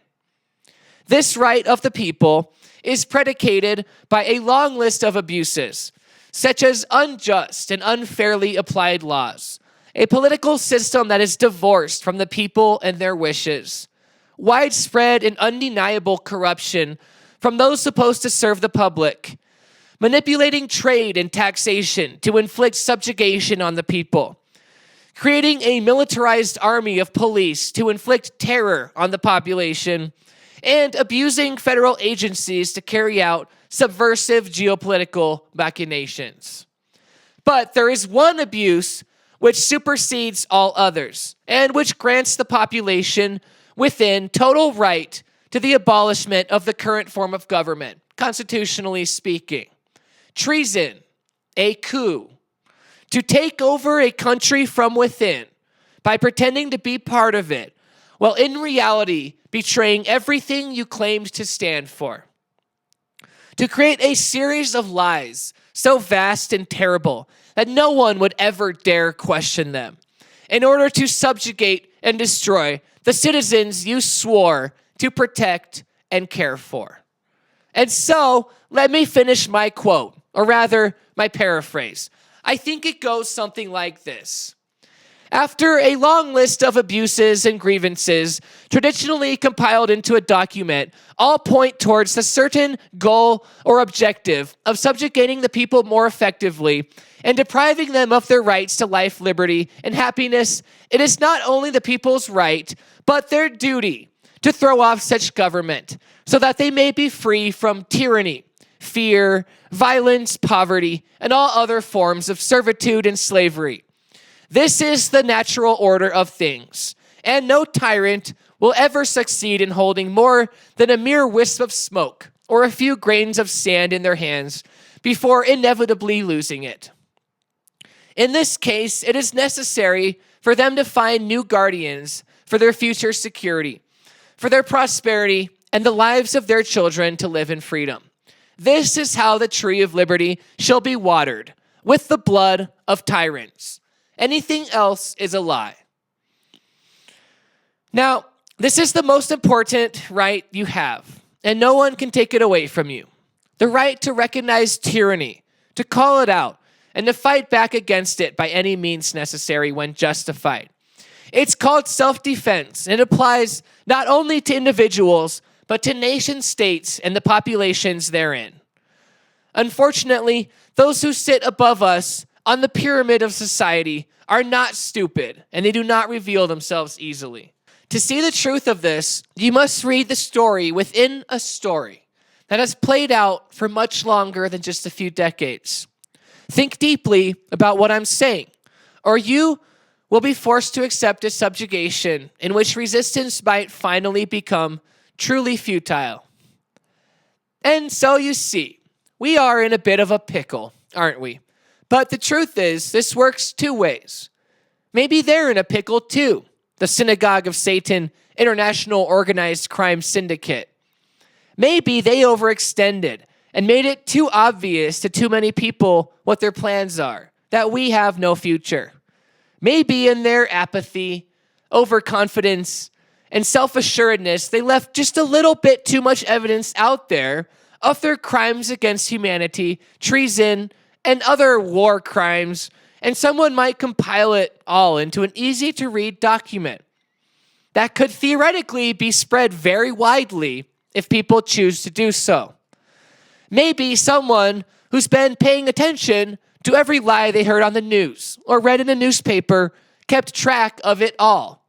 This right of the people is predicated by a long list of abuses, such as unjust and unfairly applied laws, a political system that is divorced from the people and their wishes, widespread and undeniable corruption from those supposed to serve the public, manipulating trade and taxation to inflict subjugation on the people, creating a militarized army of police to inflict terror on the population, and abusing federal agencies to carry out subversive geopolitical machinations. But there is one abuse which supersedes all others, and which grants the population within total right to the abolishment of the current form of government, constitutionally speaking. Treason, a coup, to take over a country from within by pretending to be part of it, while in reality betraying everything you claimed to stand for. To create a series of lies so vast and terrible that no one would ever dare question them, in order to subjugate and destroy the citizens you swore to protect and care for. And so, let me finish my quote, or rather, my paraphrase. I think it goes something like this. After a long list of abuses and grievances, traditionally compiled into a document, all point towards the certain goal or objective of subjugating the people more effectively and depriving them of their rights to life, liberty, and happiness, it is not only the people's right, but their duty to throw off such government so that they may be free from tyranny, fear, violence, poverty, and all other forms of servitude and slavery. This is the natural order of things, and no tyrant will ever succeed in holding more than a mere wisp of smoke or a few grains of sand in their hands before inevitably losing it. In this case, it is necessary for them to find new guardians for their future security, for their prosperity, and the lives of their children to live in freedom. This is how the tree of liberty shall be watered, with the blood of tyrants. Anything else is a lie. Now, this is the most important right you have, and no one can take it away from you. The right to recognize tyranny, to call it out, and to fight back against it by any means necessary when justified. It's called self-defense and applies not only to individuals, but to nation states and the populations therein. Unfortunately, those who sit above us on the pyramid of society are not stupid, and they do not reveal themselves easily. To see the truth of this, you must read the story within a story that has played out for much longer than just a few decades. Think deeply about what I'm saying, or you will be forced to accept a subjugation in which resistance might finally become truly futile. And so you see, we are in a bit of a pickle, aren't we? But the truth is, this works two ways. Maybe they're in a pickle too, the Synagogue of Satan International Organized Crime Syndicate. Maybe they overextended and made it too obvious to too many people what their plans are, that we have no future. Maybe in their apathy, overconfidence, and self-assuredness, they left just a little bit too much evidence out there of their crimes against humanity, treason, and other war crimes, and someone might compile it all into an easy-to-read document that could theoretically be spread very widely if people choose to do so. Maybe someone who's been paying attention to every lie they heard on the news or read in a newspaper kept track of it all.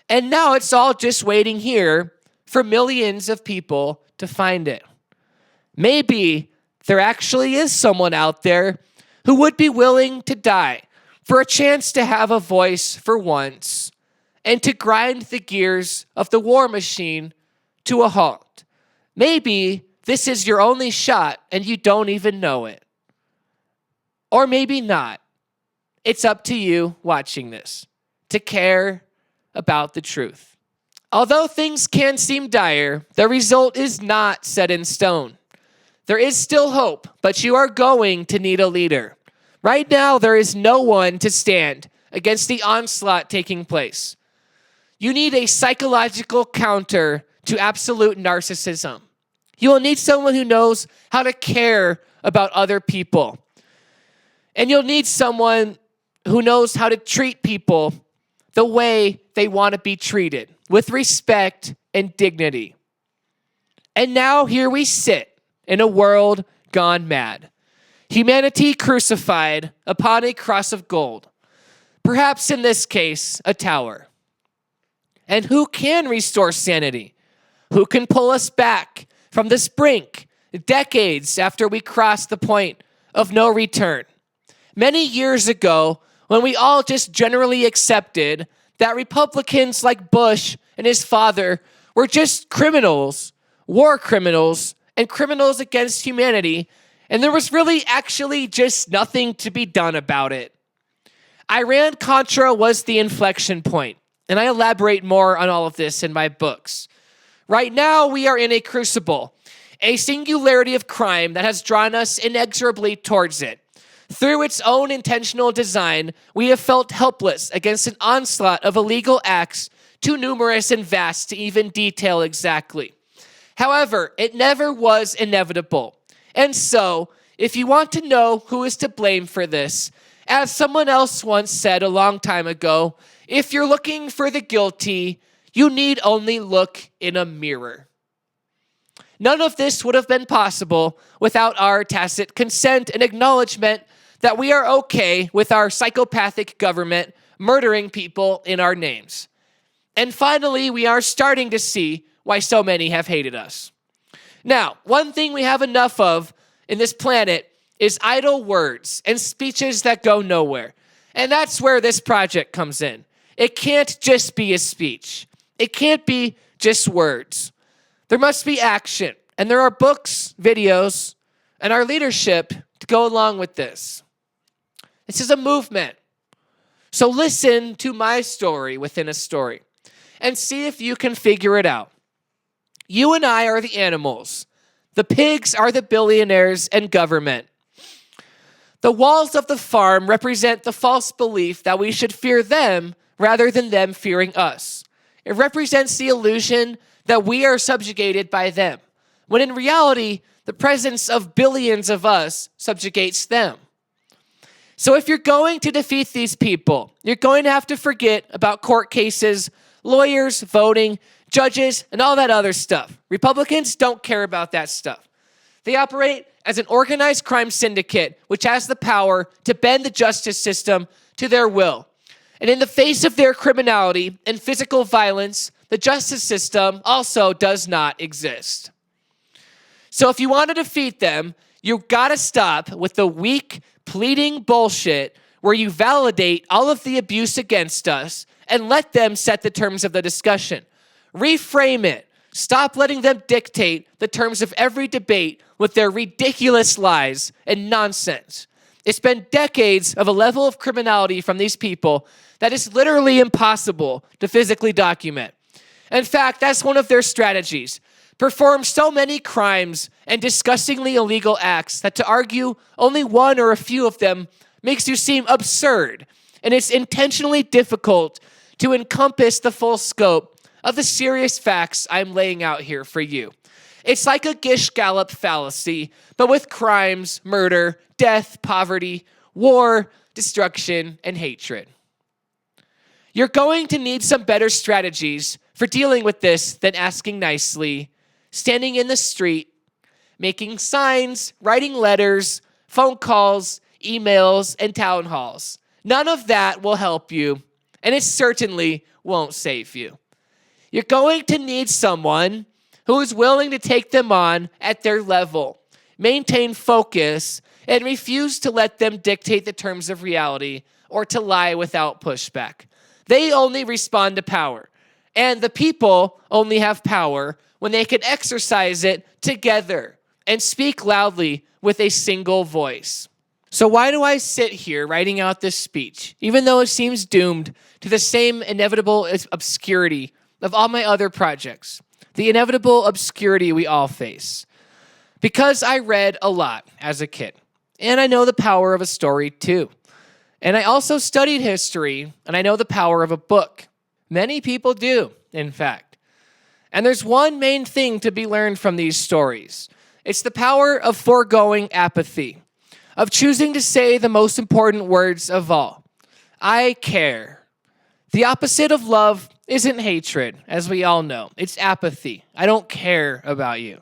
And now it's all just waiting here for millions of people to find it. Maybe there actually is someone out there who would be willing to die for a chance to have a voice for once and to grind the gears of the war machine to a halt. Maybe this is your only shot and you don't even know it. Or maybe not. It's up to you watching this to care about the truth. Although things can seem dire, the result is not set in stone. There is still hope, but you are going to need a leader. Right now, there is no one to stand against the onslaught taking place. You need a psychological counter to absolute narcissism. You will need someone who knows how to care about other people. And you'll need someone who knows how to treat people the way they want to be treated, with respect and dignity. And now here we sit in a world gone mad. Humanity crucified upon a cross of gold. Perhaps in this case, a tower. And who can restore sanity? Who can pull us back from this brink decades after we cross the point of no return? Many years ago, when we all just generally accepted that Republicans like Bush and his father were just criminals, war criminals, and criminals against humanity, and there was really actually just nothing to be done about it. Iran-Contra was the inflection point, and I elaborate more on all of this in my books. Right now, we are in a crucible, a singularity of crime that has drawn us inexorably towards it. Through its own intentional design, we have felt helpless against an onslaught of illegal acts too numerous and vast to even detail exactly. However, it never was inevitable. And so, if you want to know who is to blame for this, as someone else once said a long time ago, if you're looking for the guilty, you need only look in a mirror. None of this would have been possible without our tacit consent and acknowledgement that we are okay with our psychopathic government murdering people in our names. And finally, we are starting to see why so many have hated us. Now, one thing we have enough of in this planet is idle words and speeches that go nowhere. And that's where this project comes in. It can't just be a speech. It can't be just words. There must be action. And there are books, videos, and our leadership to go along with this. This is a movement. So listen to my story within a story and see if you can figure it out. You and I are the animals. The pigs are the billionaires and government. The walls of the farm represent the false belief that we should fear them rather than them fearing us. It represents the illusion that we are subjugated by them, when in reality, the presence of billions of us subjugates them. So if you're going to defeat these people, you're going to have to forget about court cases, lawyers, voting, judges, and all that other stuff. Republicans don't care about that stuff. They operate as an organized crime syndicate, which has the power to bend the justice system to their will. And in the face of their criminality and physical violence, the justice system also does not exist. So if you want to defeat them, you've got to stop with the weak, pleading bullshit where you validate all of the abuse against us and let them set the terms of the discussion. Reframe it. Stop letting them dictate the terms of every debate with their ridiculous lies and nonsense. It's been decades of a level of criminality from these people that is literally impossible to physically document. In fact, that's one of their strategies. Perform so many crimes and disgustingly illegal acts that to argue only one or a few of them makes you seem absurd, and it's intentionally difficult to encompass the full scope of the serious facts I'm laying out here for you. It's like a Gish-Gallop fallacy, but with crimes, murder, death, poverty, war, destruction, and hatred. You're going to need some better strategies for dealing with this than asking nicely, standing in the street, making signs, writing letters, phone calls, emails, and town halls. None of that will help you, and it certainly won't save you. You're going to need someone who is willing to take them on at their level, maintain focus, and refuse to let them dictate the terms of reality or to lie without pushback. They only respond to power, and the people only have power when they can exercise it together and speak loudly with a single voice. So why do I sit here writing out this speech, even though it seems doomed to the same inevitable obscurity of all my other projects, the inevitable obscurity we all face? Because I read a lot as a kid, and I know the power of a story too. And I also studied history, and I know the power of a book. Many people do, in fact. And there's one main thing to be learned from these stories. It's the power of foregoing apathy, of choosing to say the most important words of all. I care. The opposite of love isn't hatred, as we all know. It's apathy. I don't care about you.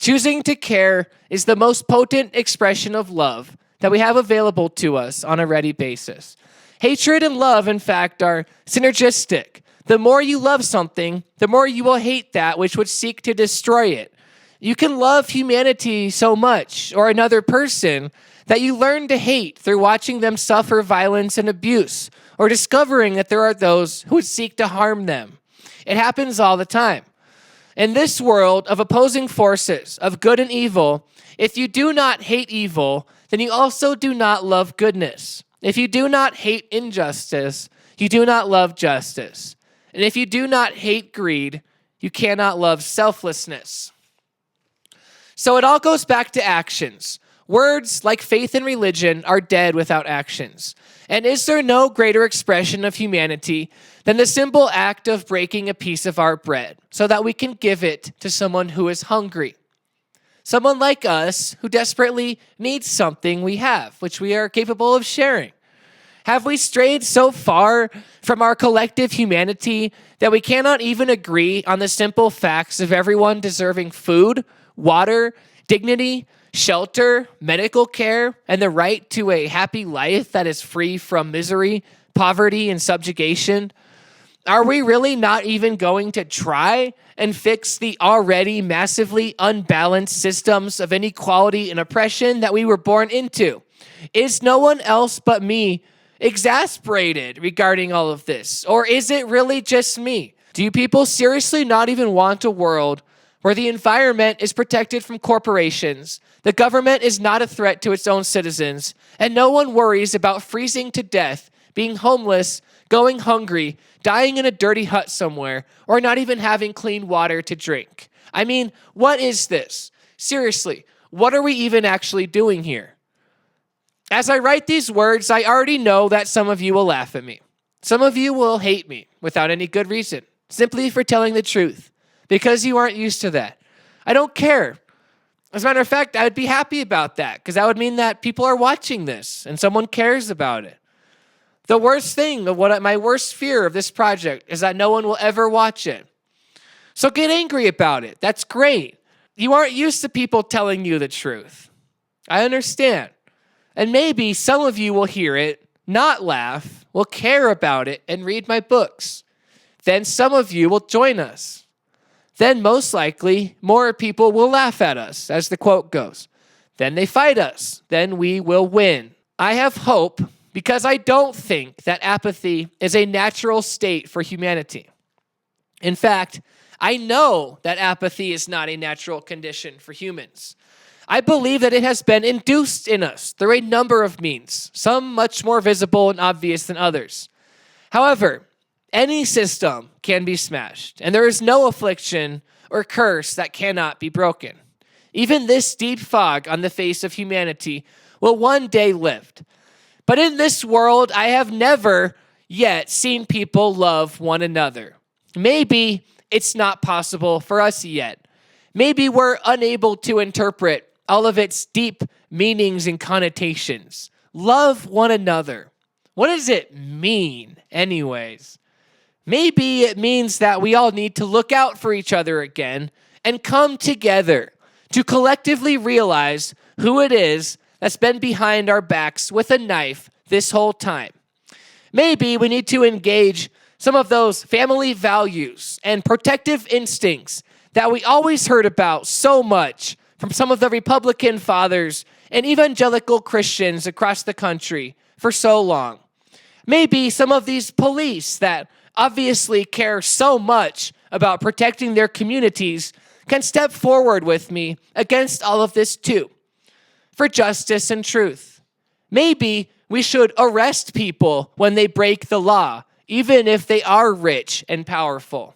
Choosing to care is the most potent expression of love that we have available to us on a ready basis. Hatred and love, in fact, are synergistic. The more you love something, the more you will hate that which would seek to destroy it. You can love humanity so much, or another person, that you learn to hate through watching them suffer violence and abuse, or discovering that there are those who would seek to harm them. It happens all the time. In this world of opposing forces, of good and evil, if you do not hate evil, then you also do not love goodness. If you do not hate injustice, you do not love justice. And if you do not hate greed, you cannot love selflessness. So it all goes back to actions. Words like faith and religion are dead without actions. And is there no greater expression of humanity than the simple act of breaking a piece of our bread so that we can give it to someone who is hungry? Someone like us who desperately needs something we have, which we are capable of sharing. Have we strayed so far from our collective humanity that we cannot even agree on the simple facts of everyone deserving food, water, dignity, shelter, medical care, and the right to a happy life that is free from misery, poverty, and subjugation? Are we really not even going to try and fix the already massively unbalanced systems of inequality and oppression that we were born into? Is no one else but me exasperated regarding all of this? Or is it really just me? Do you people seriously not even want a world where the environment is protected from corporations, the government is not a threat to its own citizens, and no one worries about freezing to death being homeless, going hungry, dying in a dirty hut somewhere, or not even having clean water to drink. I mean, what is this? Seriously, what are we even actually doing here? As I write these words, I already know that some of you will laugh at me. Some of you will hate me without any good reason, simply for telling the truth, because you aren't used to that. I don't care. As a matter of fact, I would be happy about that, because that would mean that people are watching this and someone cares about it. The worst thing, my worst fear of this project is that no one will ever watch it. So get angry about it. That's great. You aren't used to people telling you the truth. I understand. And maybe some of you will hear it, not laugh, will care about it, and read my books. Then some of you will join us. Then most likely, more people will laugh at us, as the quote goes. Then they fight us. Then we will win. I have hope because I don't think that apathy is a natural state for humanity. In fact, I know that apathy is not a natural condition for humans. I believe that it has been induced in us through a number of means, some much more visible and obvious than others. However, any system can be smashed, and there is no affliction or curse that cannot be broken. Even this deep fog on the face of humanity will one day lift. But in this world, I have never yet seen people love one another. Maybe it's not possible for us yet. Maybe we're unable to interpret all of its deep meanings and connotations. Love one another. What does it mean, anyways? Maybe it means that we all need to look out for each other again and come together to collectively realize who it is that's been behind our backs with a knife this whole time. Maybe we need to engage some of those family values and protective instincts that we always heard about so much from some of the Republican fathers and evangelical Christians across the country for so long. Maybe some of these police that obviously care so much about protecting their communities can step forward with me against all of this too, for justice and truth. Maybe we should arrest people when they break the law, even if they are rich and powerful.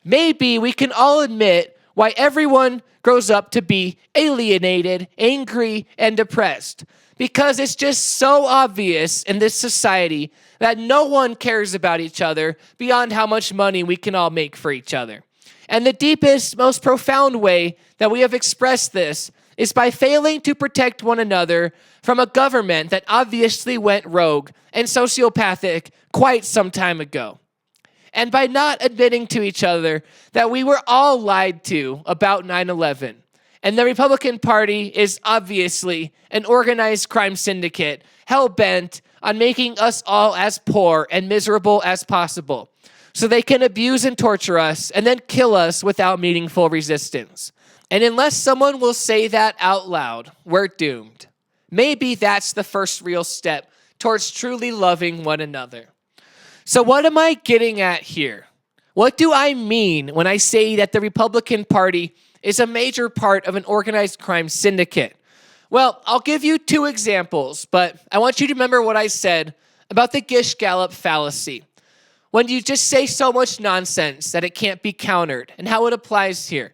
Maybe we can all admit why everyone grows up to be alienated, angry, and depressed. Because it's just so obvious in this society that no one cares about each other beyond how much money we can all make for each other. And the deepest, most profound way that we have expressed this is by failing to protect one another from a government that obviously went rogue and sociopathic quite some time ago. And by not admitting to each other that we were all lied to about 9/11. And the Republican Party is obviously an organized crime syndicate hell-bent on making us all as poor and miserable as possible, so they can abuse and torture us and then kill us without meaningful resistance. And unless someone will say that out loud, we're doomed. Maybe that's the first real step towards truly loving one another. So what am I getting at here? What do I mean when I say that the Republican Party is a major part of an organized crime syndicate? Well, I'll give you two examples, but I want you to remember what I said about the Gish-Gallop fallacy. When you just say so much nonsense that it can't be countered, and how it applies here.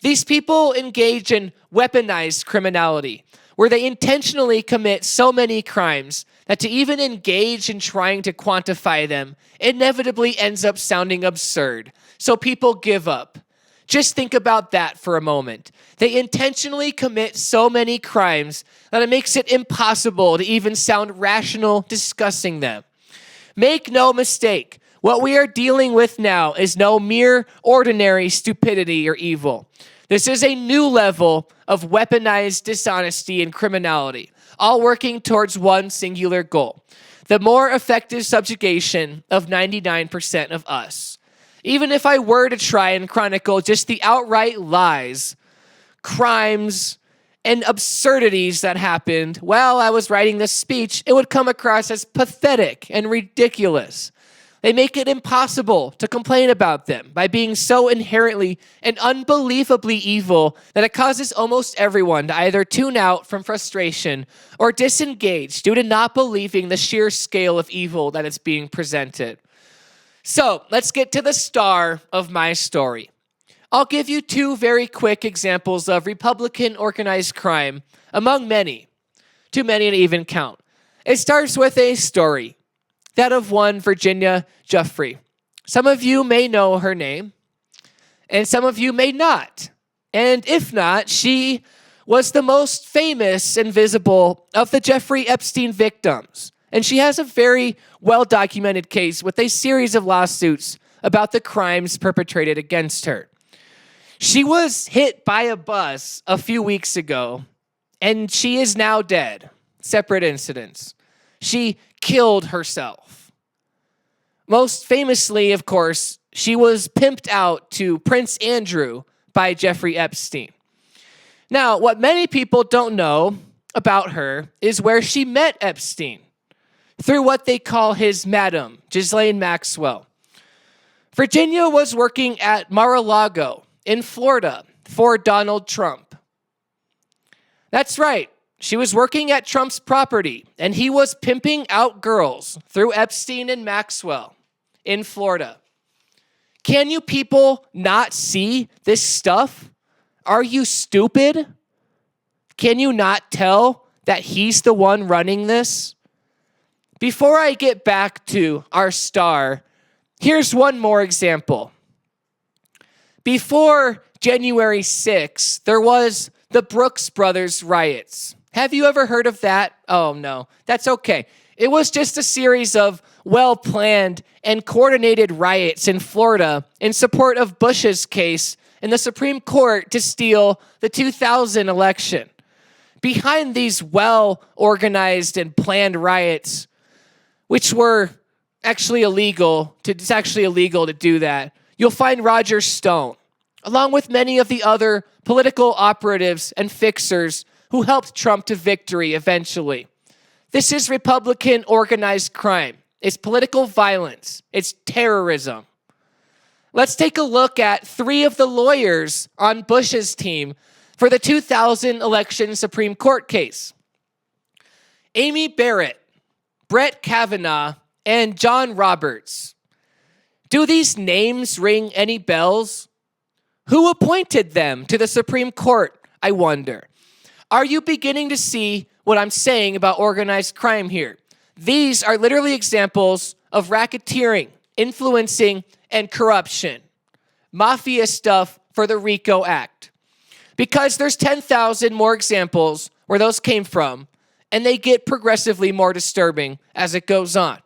These people engage in weaponized criminality, where they intentionally commit so many crimes that to even engage in trying to quantify them inevitably ends up sounding absurd. So people give up. Just think about that for a moment. They intentionally commit so many crimes that it makes it impossible to even sound rational discussing them. Make no mistake, what we are dealing with now is no mere ordinary stupidity or evil. This is a new level of weaponized dishonesty and criminality, all working towards one singular goal: the more effective subjugation of 99% of us. Even if I were to try and chronicle just the outright lies, crimes, and absurdities that happened while I was writing this speech, it would come across as pathetic and ridiculous. They make it impossible to complain about them by being so inherently and unbelievably evil that it causes almost everyone to either tune out from frustration or disengage due to not believing the sheer scale of evil that is being presented. So let's get to the star of my story. I'll give you two very quick examples of Republican organized crime among many, too many to even count. It starts with a story, that of one Virginia Giuffre. Some of you may know her name, and some of you may not. And if not, she was the most famous and visible of the Jeffrey Epstein victims. And she has a very well-documented case with a series of lawsuits about the crimes perpetrated against her. She was hit by a bus a few weeks ago, and she is now dead. Separate incidents. She killed herself. Most famously, of course, she was pimped out to Prince Andrew by Jeffrey Epstein. Now, what many people don't know about her is where she met Epstein, through what they call his madam, Ghislaine Maxwell. Virginia was working at Mar-a-Lago in Florida for Donald Trump. That's right. She was working at Trump's property, and he was pimping out girls through Epstein and Maxwell in Florida. Can you people not see this stuff? Are you stupid? Can you not tell that he's the one running this? Before I get back to our star, here's one more example. Before January 6th, there was the Brooks Brothers riots. Have you ever heard of that? Oh, no, that's okay. It was just a series of well-planned and coordinated riots in Florida in support of Bush's case in the Supreme Court to steal the 2000 election. Behind these well-organized and planned riots, which were actually illegal, it's actually illegal to do that, you'll find Roger Stone, along with many of the other political operatives and fixers who helped Trump to victory eventually. This is Republican organized crime. It's political violence. It's terrorism. Let's take a look at three of the lawyers on Bush's team for the 2000 election Supreme Court case. Amy Barrett, Brett Kavanaugh, and John Roberts. Do these names ring any bells? Who appointed them to the Supreme Court, I wonder? Are you beginning to see what I'm saying about organized crime here? These are literally examples of racketeering, influencing, and corruption. Mafia stuff for the RICO Act. Because there's 10,000 more examples where those came from, and they get progressively more disturbing as it goes on.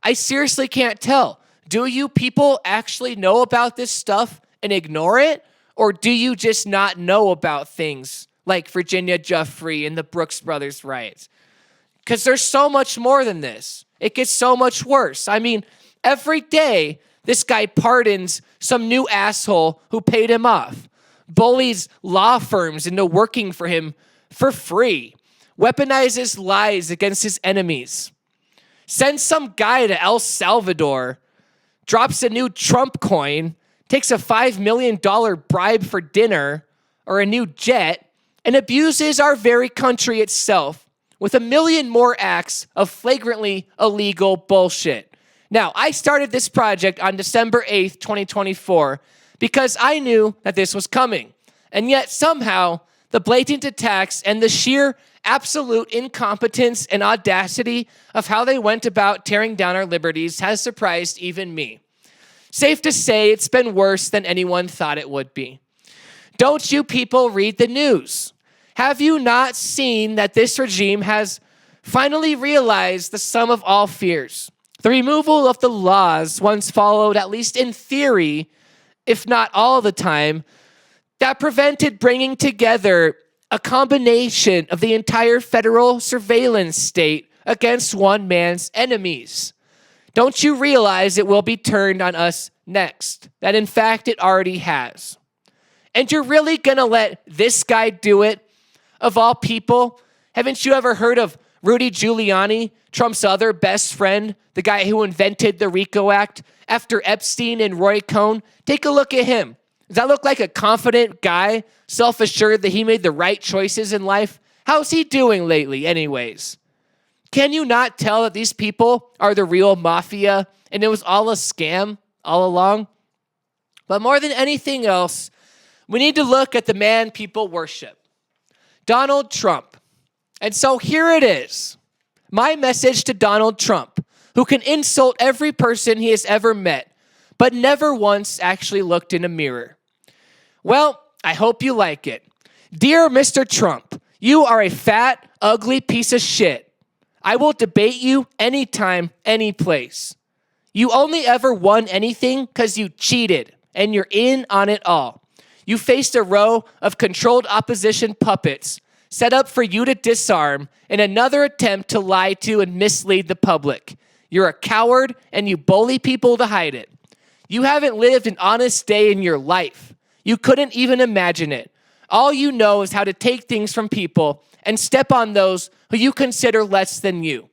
I seriously can't tell. Do you people actually know about this stuff and ignore it? Or do you just not know about things like Virginia Giuffre and the Brooks Brothers riots? Because there's so much more than this. It gets so much worse. I mean, every day, this guy pardons some new asshole who paid him off, bullies law firms into working for him for free, weaponizes lies against his enemies, sends some guy to El Salvador, drops a new Trump coin, takes a $5 million bribe for dinner or a new jet, and abuses our very country itself with a million more acts of flagrantly illegal bullshit. Now, I started this project on December 8th, 2024, because I knew that this was coming. And yet somehow, the blatant attacks and the sheer absolute incompetence and audacity of how they went about tearing down our liberties has surprised even me. Safe to say, it's been worse than anyone thought it would be. Don't you people read the news? Have you not seen that this regime has finally realized the sum of all fears? The removal of the laws once followed, at least in theory, if not all the time, that prevented bringing together a combination of the entire federal surveillance state against one man's enemies. Don't you realize it will be turned on us next? That in fact it already has. And you're really gonna let this guy do it? Of all people, haven't you ever heard of Rudy Giuliani, Trump's other best friend, the guy who invented the RICO Act, after Epstein and Roy Cohn, take a look at him. Does that look like a confident guy, self-assured that he made the right choices in life? How's he doing lately anyways? Can you not tell that these people are the real mafia and it was all a scam all along? But more than anything else, we need to look at the man people worship, Donald Trump. And so here it is, my message to Donald Trump, who can insult every person he has ever met, but never once actually looked in a mirror. Well, I hope you like it. Dear Mr. Trump, you are a fat, ugly piece of shit. I will debate you anytime, any place. You only ever won anything because you cheated, and you're in on it all. You faced a row of controlled opposition puppets set up for you to disarm in another attempt to lie to and mislead the public. You're a coward, and you bully people to hide it. You haven't lived an honest day in your life. You couldn't even imagine it. All you know is how to take things from people and step on those who you consider less than you.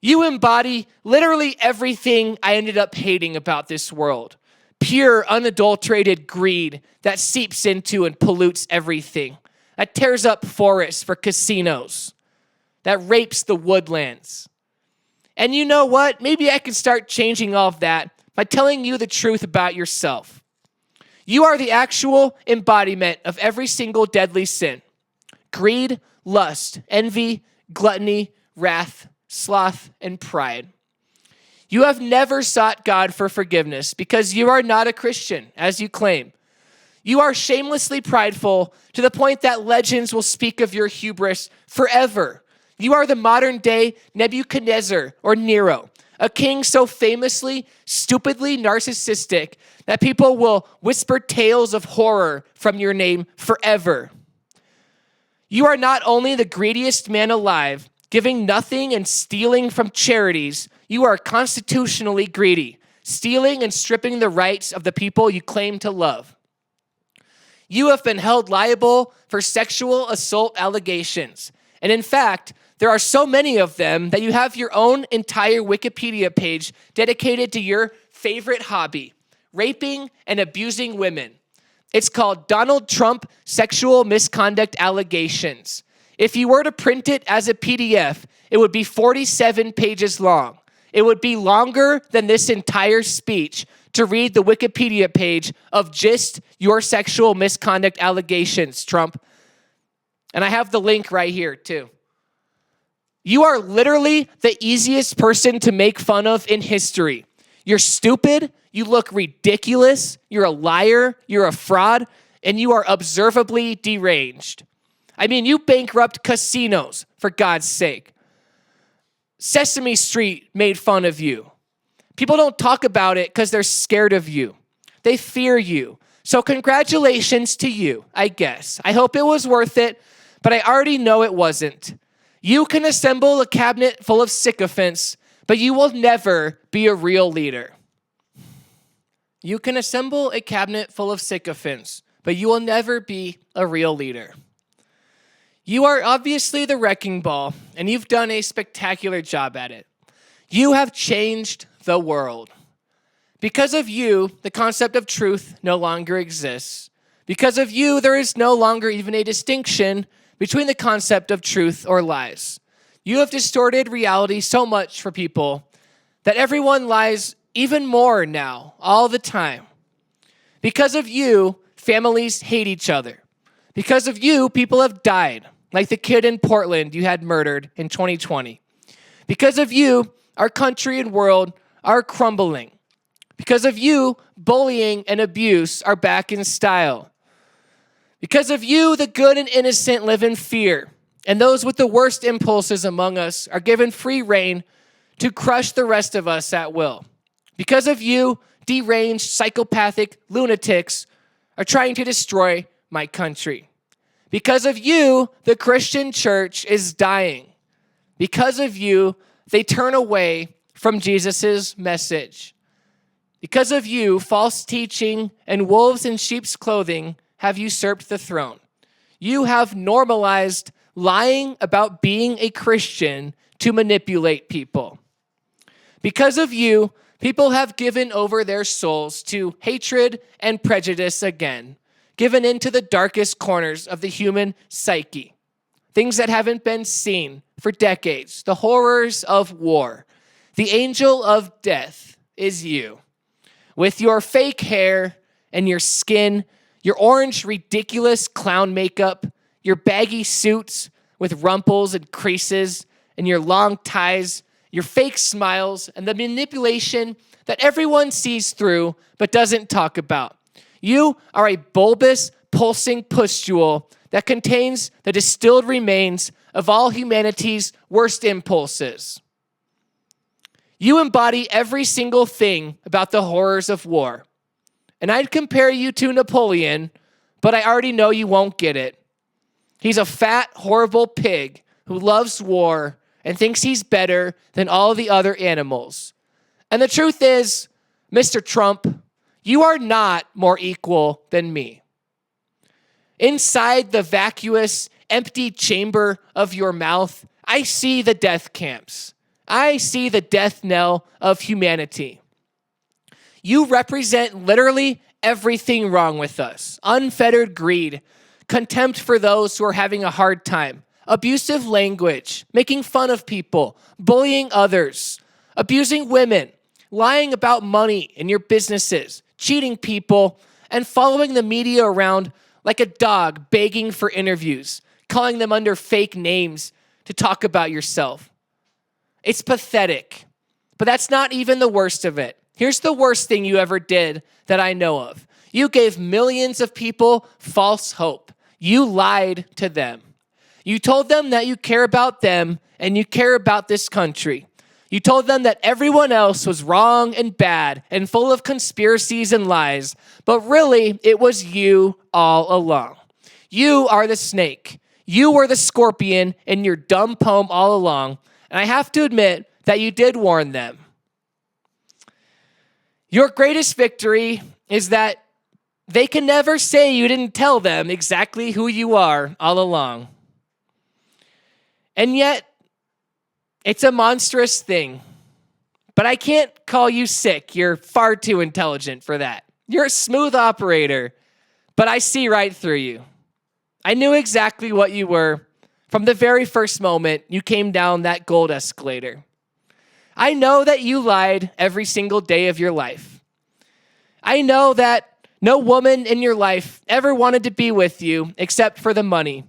You embody literally everything I ended up hating about this world. Pure, unadulterated greed that seeps into and pollutes everything. That tears up forests for casinos. That rapes the woodlands. And you know what? Maybe I can start changing all of that by telling you the truth about yourself. You are the actual embodiment of every single deadly sin. Greed, lust, envy, gluttony, wrath, sloth, and pride. You have never sought God for forgiveness because you are not a Christian, as you claim. You are shamelessly prideful to the point that legends will speak of your hubris forever. You are the modern day Nebuchadnezzar or Nero, a king so famously, stupidly narcissistic that people will whisper tales of horror from your name forever. You are not only the greediest man alive, giving nothing and stealing from charities, you are constitutionally greedy, stealing and stripping the rights of the people you claim to love. You have been held liable for sexual assault allegations. And in fact, there are so many of them that you have your own entire Wikipedia page dedicated to your favorite hobby, raping and abusing women. It's called Donald Trump Sexual Misconduct Allegations. If you were to print it as a PDF, it would be 47 pages long. It would be longer than this entire speech to read the Wikipedia page of just your sexual misconduct allegations, Trump. And I have the link right here, too. You are literally the easiest person to make fun of in history. You're stupid, you look ridiculous, you're a liar, you're a fraud, and you are observably deranged. I mean, you bankrupt casinos, for God's sake. Sesame Street made fun of you. People don't talk about it because they're scared of you. They fear you. So congratulations to you, I guess. I hope it was worth it, but I already know it wasn't. You can assemble a cabinet full of sycophants, but you will never be a real leader. You can assemble a cabinet full of sycophants, but you will never be a real leader. You are obviously the wrecking ball, and you've done a spectacular job at it. You have changed the world. Because of you, the concept of truth no longer exists. Because of you, there is no longer even a distinction between the concept of truth or lies. You have distorted reality so much for people that everyone lies even more now, all the time. Because of you, families hate each other. Because of you, people have died, like the kid in Portland you had murdered in 2020. Because of you, our country and world are crumbling. Because of you, bullying and abuse are back in style. Because of you, the good and innocent live in fear, and those with the worst impulses among us are given free rein to crush the rest of us at will. Because of you, deranged, psychopathic lunatics are trying to destroy my country. Because of you, the Christian church is dying. Because of you, they turn away from Jesus' message. Because of you, false teaching and wolves in sheep's clothing have usurped the throne. You have normalized lying about being a Christian to manipulate people. Because of you, people have given over their souls to hatred and prejudice again, given into the darkest corners of the human psyche. Things that haven't been seen for decades, the horrors of war. The angel of death is you. With your fake hair and your skin, your orange, ridiculous clown makeup, your baggy suits with rumples and creases, and your long ties, your fake smiles, and the manipulation that everyone sees through but doesn't talk about. You are a bulbous, pulsing pustule that contains the distilled remains of all humanity's worst impulses. You embody every single thing about the horrors of war. And I'd compare you to Napoleon, but I already know you won't get it. He's a fat, horrible pig who loves war and thinks he's better than all the other animals. And the truth is, Mr. Trump, you are not more equal than me. Inside the vacuous, empty chamber of your mouth, I see the death camps. I see the death knell of humanity. You represent literally everything wrong with us. Unfettered greed, contempt for those who are having a hard time, abusive language, making fun of people, bullying others, abusing women, lying about money in your businesses, cheating people, and following the media around like a dog begging for interviews, calling them under fake names to talk about yourself. It's pathetic, but that's not even the worst of it. Here's the worst thing you ever did that I know of. You gave millions of people false hope. You lied to them. You told them that you care about them and you care about this country. You told them that everyone else was wrong and bad and full of conspiracies and lies, but really it was you all along. You are the snake. You were the scorpion in your dumb poem all along, and I have to admit that you did warn them. Your greatest victory is that they can never say you didn't tell them exactly who you are all along. And yet, it's a monstrous thing. But I can't call you sick. You're far too intelligent for that. You're a smooth operator, but I see right through you. I knew exactly what you were from the very first moment you came down that gold escalator. I know that you lied every single day of your life. I know that no woman in your life ever wanted to be with you except for the money.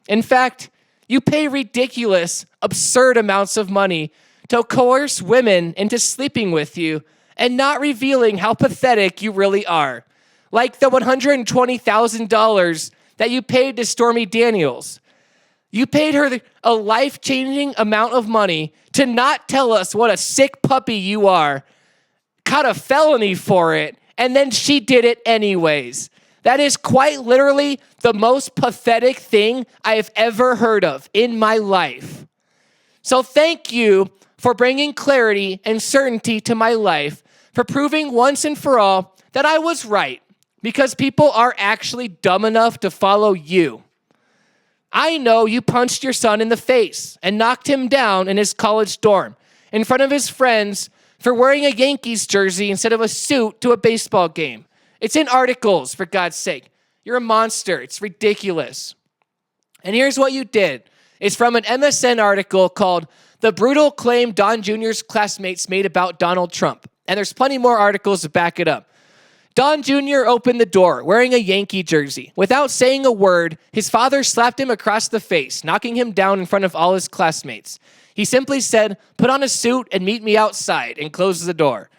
In fact, you pay ridiculous, absurd amounts of money to coerce women into sleeping with you and not revealing how pathetic you really are. Like the $120,000 that you paid to Stormy Daniels. You paid her a life-changing amount of money to not tell us what a sick puppy you are, caught a felony for it, and then she did it anyways. That is quite literally the most pathetic thing I have ever heard of in my life. So thank you for bringing clarity and certainty to my life, for proving once and for all that I was right, because people are actually dumb enough to follow you. I know you punched your son in the face and knocked him down in his college dorm in front of his friends for wearing a Yankees jersey instead of a suit to a baseball game. It's in articles, for God's sake. You're a monster. It's ridiculous. And here's what you did. It's from an MSN article called "The Brutal Claim Don Jr.'s Classmates Made About Donald Trump." And there's plenty more articles to back it up. Don Jr. opened the door wearing a Yankee jersey. Without saying a word, his father slapped him across the face, knocking him down in front of all his classmates. He simply said, "Put on a suit and meet me outside," and closed the door.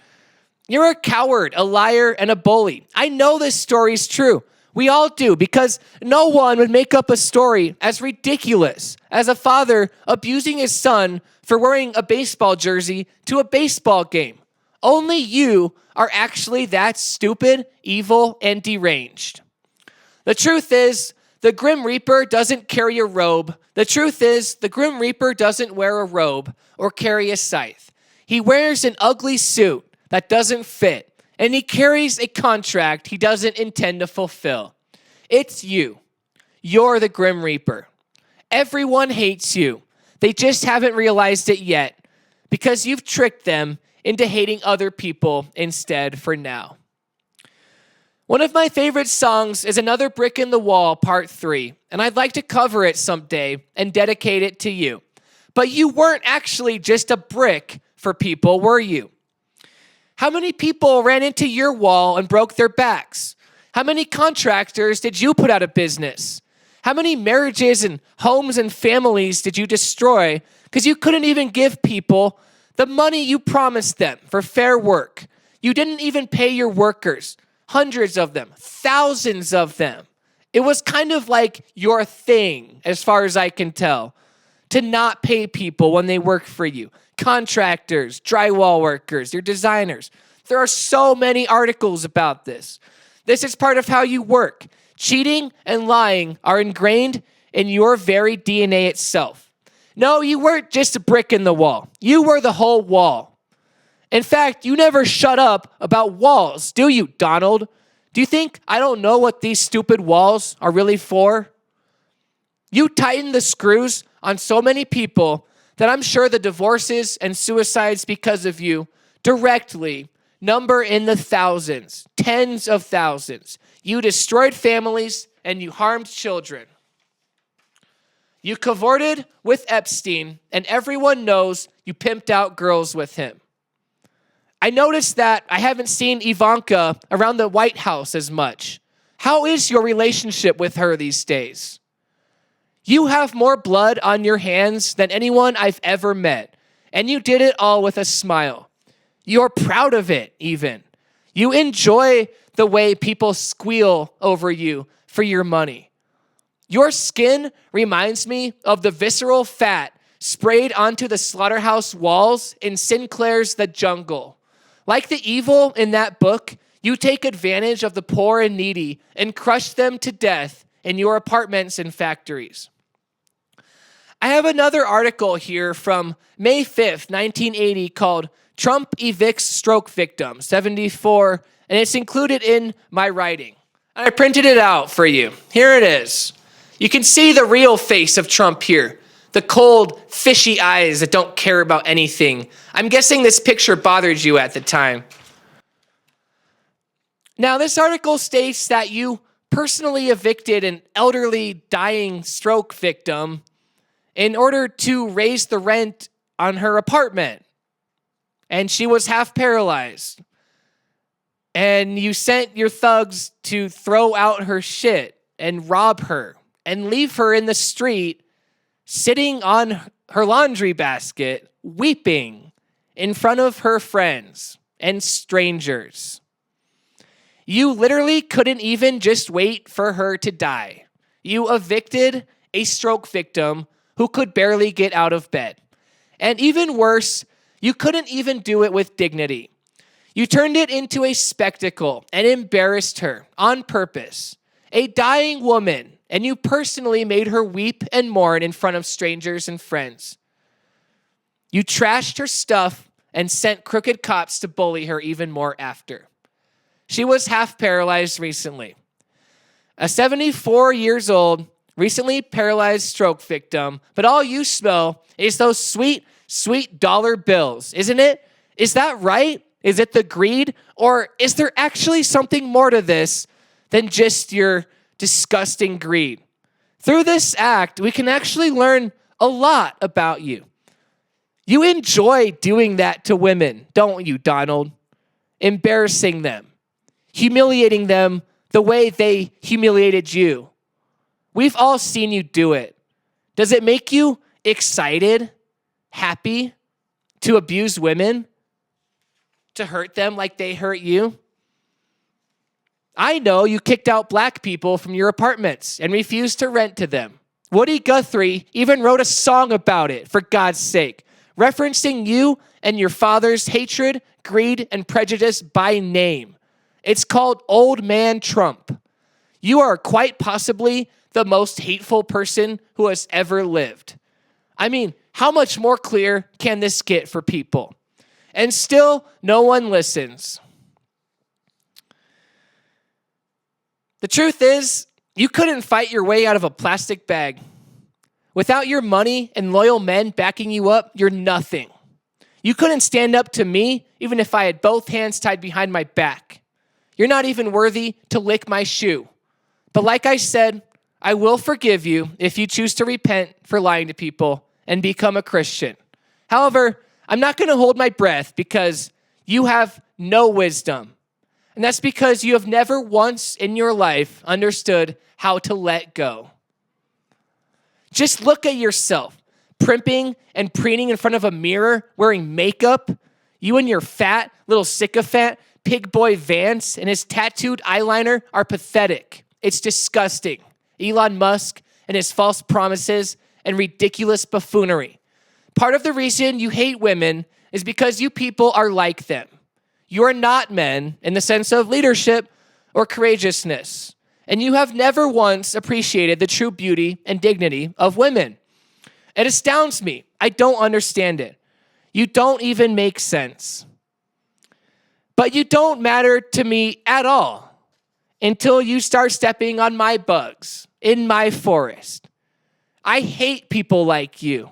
You're a coward, a liar, and a bully. I know this story's true. We all do, because no one would make up a story as ridiculous as a father abusing his son for wearing a baseball jersey to a baseball game. Only you are actually that stupid, evil, and deranged. The truth is, the Grim Reaper doesn't carry a robe. The truth is, the Grim Reaper doesn't wear a robe or carry a scythe. He wears an ugly suit that doesn't fit, and he carries a contract he doesn't intend to fulfill. It's you. You're the Grim Reaper. Everyone hates you. They just haven't realized it yet because you've tricked them into hating other people instead for now. One of my favorite songs is Another Brick in the Wall, Part 3, and I'd like to cover it someday and dedicate it to you. But you weren't actually just a brick for people, were you? How many people ran into your wall and broke their backs? How many contractors did you put out of business? How many marriages and homes and families did you destroy because you couldn't even give people the money you promised them for fair work? You didn't even pay your workers, hundreds of them, thousands of them. It was kind of like your thing, as far as I can tell, to not pay people when they work for you. Contractors, drywall workers, your designers. There are so many articles about this. This is part of how you work. Cheating and lying are ingrained in your very DNA itself. No, you weren't just a brick in the wall. You were the whole wall. In fact, you never shut up about walls, do you, Donald? Do you think I don't know what these stupid walls are really for? You tightened the screws on so many people that I'm sure the divorces and suicides because of you directly number in the thousands, tens of thousands. You destroyed families and you harmed children. You cavorted with Epstein, and everyone knows you pimped out girls with him. I noticed that I haven't seen Ivanka around the White House as much. How is your relationship with her these days? You have more blood on your hands than anyone I've ever met, and you did it all with a smile. You're proud of it, even. You enjoy the way people squeal over you for your money. Your skin reminds me of the visceral fat sprayed onto the slaughterhouse walls in Sinclair's The Jungle. Like the evil in that book, you take advantage of the poor and needy and crush them to death in your apartments and factories. I have another article here from May 5th, 1980 called Trump Evicts Stroke Victim 74, and it's included in my writing. I printed it out for you. Here it is. You can see the real face of Trump here. The cold, fishy eyes that don't care about anything. I'm guessing this picture bothered you at the time. Now, this article states that you personally evicted an elderly dying stroke victim in order to raise the rent on her apartment. And she was half paralyzed. And you sent your thugs to throw out her shit and rob her and leave her in the street sitting on her laundry basket, weeping in front of her friends and strangers. You literally couldn't even just wait for her to die. You evicted a stroke victim who could barely get out of bed. And even worse, you couldn't even do it with dignity. You turned it into a spectacle and embarrassed her on purpose. A dying woman, and you personally made her weep and mourn in front of strangers and friends. You trashed her stuff and sent crooked cops to bully her even more after. She was half paralyzed recently. A 74 years old, recently paralyzed stroke victim, but all you smell is those sweet, sweet dollar bills, isn't it? Is that right? Is it the greed? Or is there actually something more to this than just your disgusting greed? Through this act, we can actually learn a lot about you. You enjoy doing that to women, don't you, Donald? Embarrassing them, humiliating them the way they humiliated you. We've all seen you do it. Does it make you excited, happy to abuse women, to hurt them like they hurt you? I know you kicked out black people from your apartments and refused to rent to them. Woody Guthrie even wrote a song about it, for God's sake, referencing you and your father's hatred, greed, and prejudice by name. It's called Old Man Trump. You are quite possibly the most hateful person who has ever lived. I mean, how much more clear can this get for people? And still, no one listens. The truth is, you couldn't fight your way out of a plastic bag. Without your money and loyal men backing you up, you're nothing. You couldn't stand up to me even if I had both hands tied behind my back. You're not even worthy to lick my shoe. But like I said, I will forgive you if you choose to repent for lying to people and become a Christian. However, I'm not going to hold my breath because you have no wisdom. And that's because you have never once in your life understood how to let go. Just look at yourself, primping and preening in front of a mirror, wearing makeup. You and your fat little sycophant, pig boy Vance, and his tattooed eyeliner are pathetic. It's disgusting. Elon Musk and his false promises and ridiculous buffoonery. Part of the reason you hate women is because you people are like them. You are not men in the sense of leadership or courageousness. And you have never once appreciated the true beauty and dignity of women. It astounds me. I don't understand it. You don't even make sense. But you don't matter to me at all until you start stepping on my bugs in my forest. I hate people like you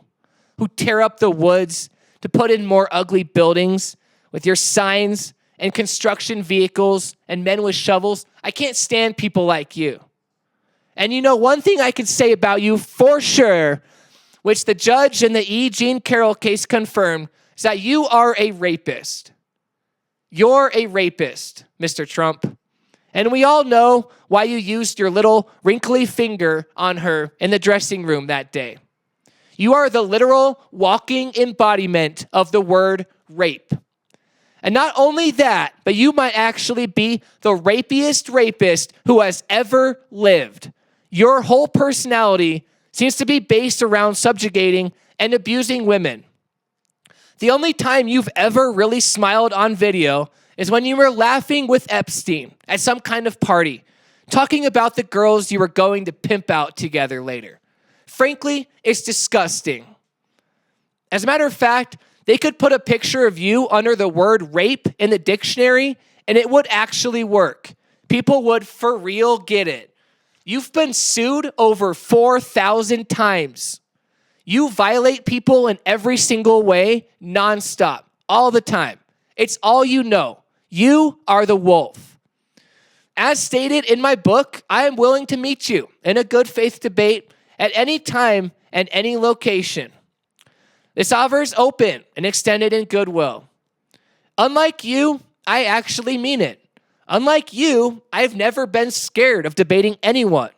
who tear up the woods to put in more ugly buildings with your signs and construction vehicles and men with shovels. I can't stand people like you. And you know, one thing I can say about you for sure, which the judge in the E. Jean Carroll case confirmed, is that you are a rapist. You're a rapist, Mr. Trump. And we all know why you used your little wrinkly finger on her in the dressing room that day. You are the literal walking embodiment of the word rape. And not only that, but you might actually be the rapiest rapist who has ever lived. Your whole personality seems to be based around subjugating and abusing women. The only time you've ever really smiled on video is when you were laughing with Epstein at some kind of party, talking about the girls you were going to pimp out together later. Frankly, it's disgusting. As a matter of fact, they could put a picture of you under the word rape in the dictionary, and it would actually work. People would for real get it. You've been sued over 4,000 times. You violate people in every single way, nonstop, all the time. It's all you know. You are the wolf. As stated in my book, I am willing to meet you in a good faith debate at any time and any location. This offer is open and extended in goodwill. Unlike you, I actually mean it. Unlike you, I've never been scared of debating anyone.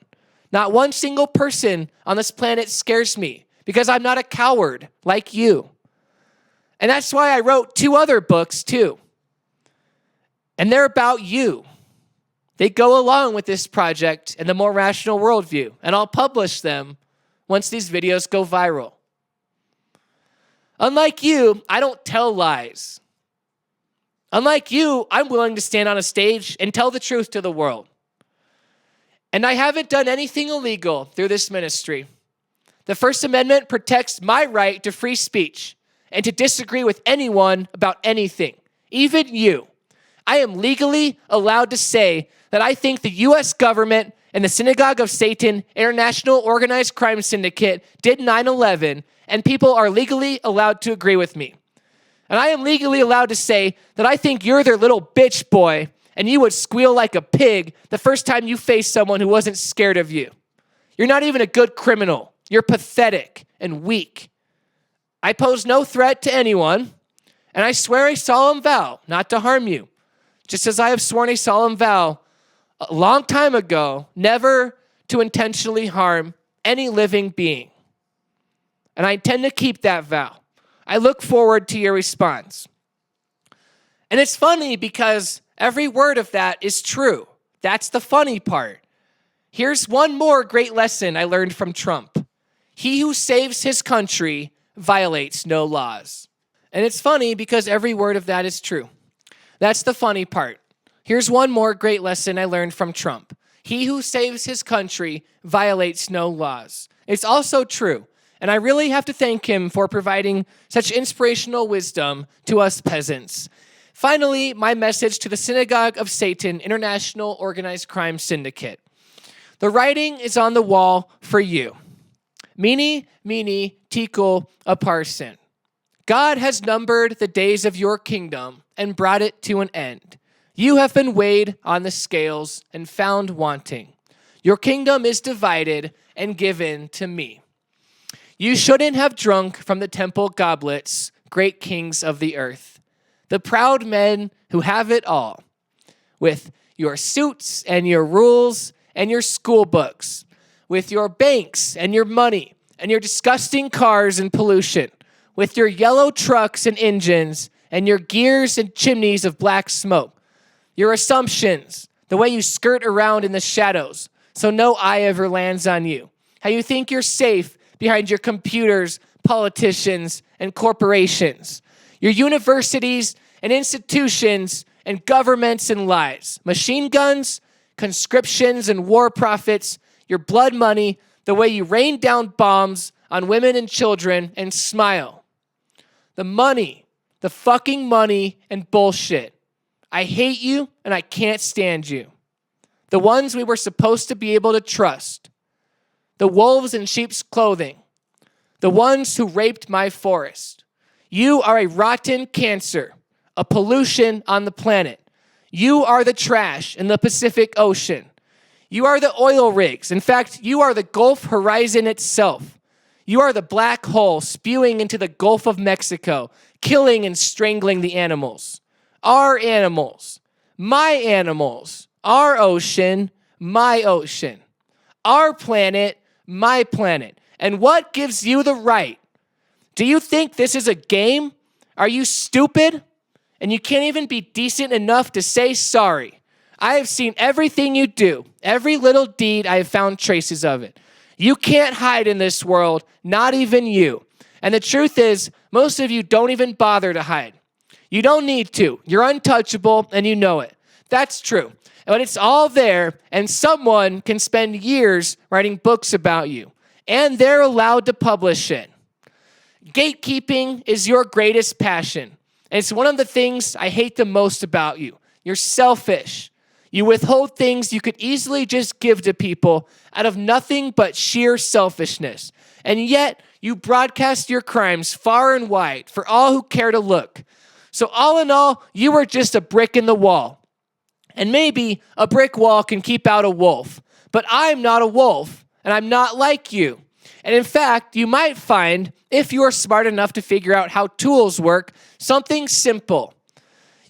Not one single person on this planet scares me because I'm not a coward like you. And that's why I wrote 2 other books too. And they're about you. They go along with this project and the more rational worldview, and I'll publish them once these videos go viral. Unlike you, I don't tell lies. Unlike you, I'm willing to stand on a stage and tell the truth to the world. And I haven't done anything illegal through this ministry. The First Amendment protects my right to free speech and to disagree with anyone about anything, even you. I am legally allowed to say that I think the U.S. government and the Synagogue of Satan International Organized Crime Syndicate did 9/11, and people are legally allowed to agree with me. And I am legally allowed to say that I think you're their little bitch boy, and you would squeal like a pig the first time you face someone who wasn't scared of you. You're not even a good criminal. You're pathetic and weak. I pose no threat to anyone, and I swear a solemn vow not to harm you, just as I have sworn a solemn vow a long time ago never to intentionally harm any living being. And I intend to keep that vow. I look forward to your response. And it's funny because every word of that is true. That's the funny part. Here's one more great lesson I learned from Trump. He who saves his country violates no laws. And it's funny because every word of that is true. That's the funny part. Here's one more great lesson I learned from Trump. He who saves his country violates no laws. It's also true. And I really have to thank him for providing such inspirational wisdom to us peasants. Finally, my message to the Synagogue of Satan International Organized Crime Syndicate. The writing is on the wall for you. Mene, mene, tekel, upharsin. God has numbered the days of your kingdom and brought it to an end. You have been weighed on the scales and found wanting. Your kingdom is divided and given to me. You shouldn't have drunk from the temple goblets, great kings of the earth, the proud men who have it all, with your suits and your rules and your school books, with your banks and your money and your disgusting cars and pollution, with your yellow trucks and engines and your gears and chimneys of black smoke, your assumptions, the way you skirt around in the shadows so no eye ever lands on you, how you think you're safe behind your computers, politicians, and corporations, your universities and institutions and governments and lies, machine guns, conscriptions and war profits, your blood money, the way you rain down bombs on women and children and smile. The money, the fucking money and bullshit. I hate you and I can't stand you. The ones we were supposed to be able to trust. The wolves in sheep's clothing. The ones who raped my forest. You are a rotten cancer, a pollution on the planet. You are the trash in the Pacific Ocean. You are the oil rigs. In fact, you are the Gulf horizon itself. You are the black hole spewing into the Gulf of Mexico, killing and strangling the animals. Our animals, my animals, our ocean, my ocean, our planet, my planet. And what gives you the right? Do you think this is a game? Are you stupid? And you can't even be decent enough to say sorry. I have seen everything you do, every little deed. I have found traces of it. You can't hide in this world, not even you. And the truth is, most of you don't even bother to hide. You don't need to. You're untouchable, and you know it. That's true. But it's all there, and someone can spend years writing books about you, and they're allowed to publish it. Gatekeeping is your greatest passion. And it's one of the things I hate the most about you. You're selfish. You withhold things you could easily just give to people out of nothing but sheer selfishness. And yet, you broadcast your crimes far and wide for all who care to look. So all in all, you are just a brick in the wall. And maybe a brick wall can keep out a wolf. But I'm not a wolf, and I'm not like you. And in fact, you might find, if you are smart enough to figure out how tools work, something simple.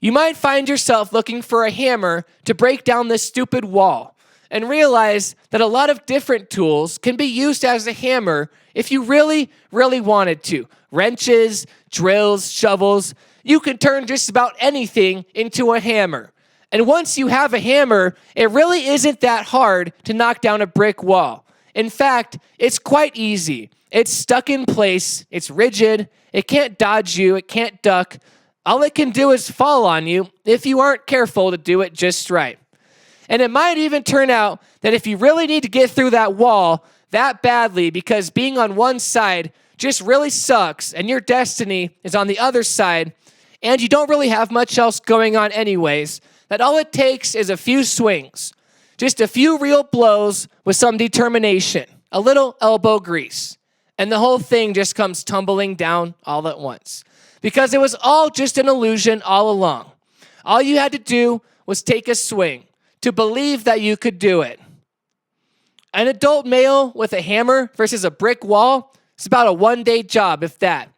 You might find yourself looking for a hammer to break down this stupid wall and realize that a lot of different tools can be used as a hammer if you really, really wanted to. Wrenches, drills, shovels. You can turn just about anything into a hammer. And once you have a hammer, it really isn't that hard to knock down a brick wall. In fact, it's quite easy. It's stuck in place. It's rigid. It can't dodge you. It can't duck. All it can do is fall on you if you aren't careful to do it just right. And it might even turn out that if you really need to get through that wall that badly because being on one side just really sucks and your destiny is on the other side and you don't really have much else going on anyways, that all it takes is a few swings, just a few real blows with some determination, a little elbow grease, and the whole thing just comes tumbling down all at once. Because it was all just an illusion all along. All you had to do was take a swing to believe that you could do it. An adult male with a hammer versus a brick wall is about a one-day job, if that.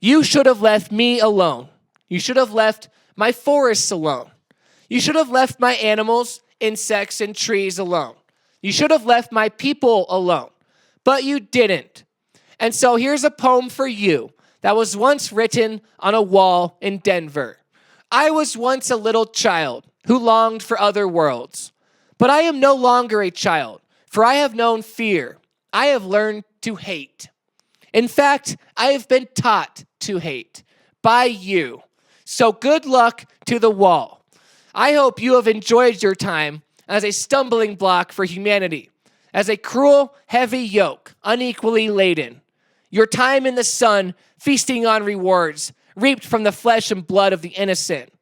You should have left me alone. You should have left my forests alone. You should have left my animals, insects, and trees alone. You should have left my people alone. But you didn't. And so here's a poem for you that was once written on a wall in Denver. I was once a little child who longed for other worlds. But I am no longer a child, for I have known fear. I have learned to hate. In fact, I have been taught to hate by you. So good luck to the wall. I hope you have enjoyed your time as a stumbling block for humanity, as a cruel, heavy yoke, unequally laden. Your time in the sun, feasting on rewards, reaped from the flesh and blood of the innocent.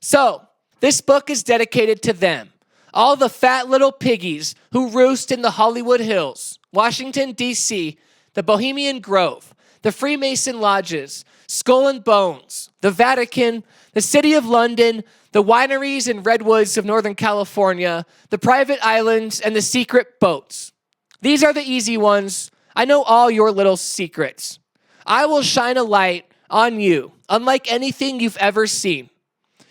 So, this book is dedicated to them, all the fat little piggies who roost in the Hollywood Hills, Washington, D.C., the Bohemian Grove, the Freemason Lodges, Skull and Bones, the Vatican, the City of London, the wineries and redwoods of Northern California, the private islands, and the secret boats. These are the easy ones. I know all your little secrets. I will shine a light on you, unlike anything you've ever seen.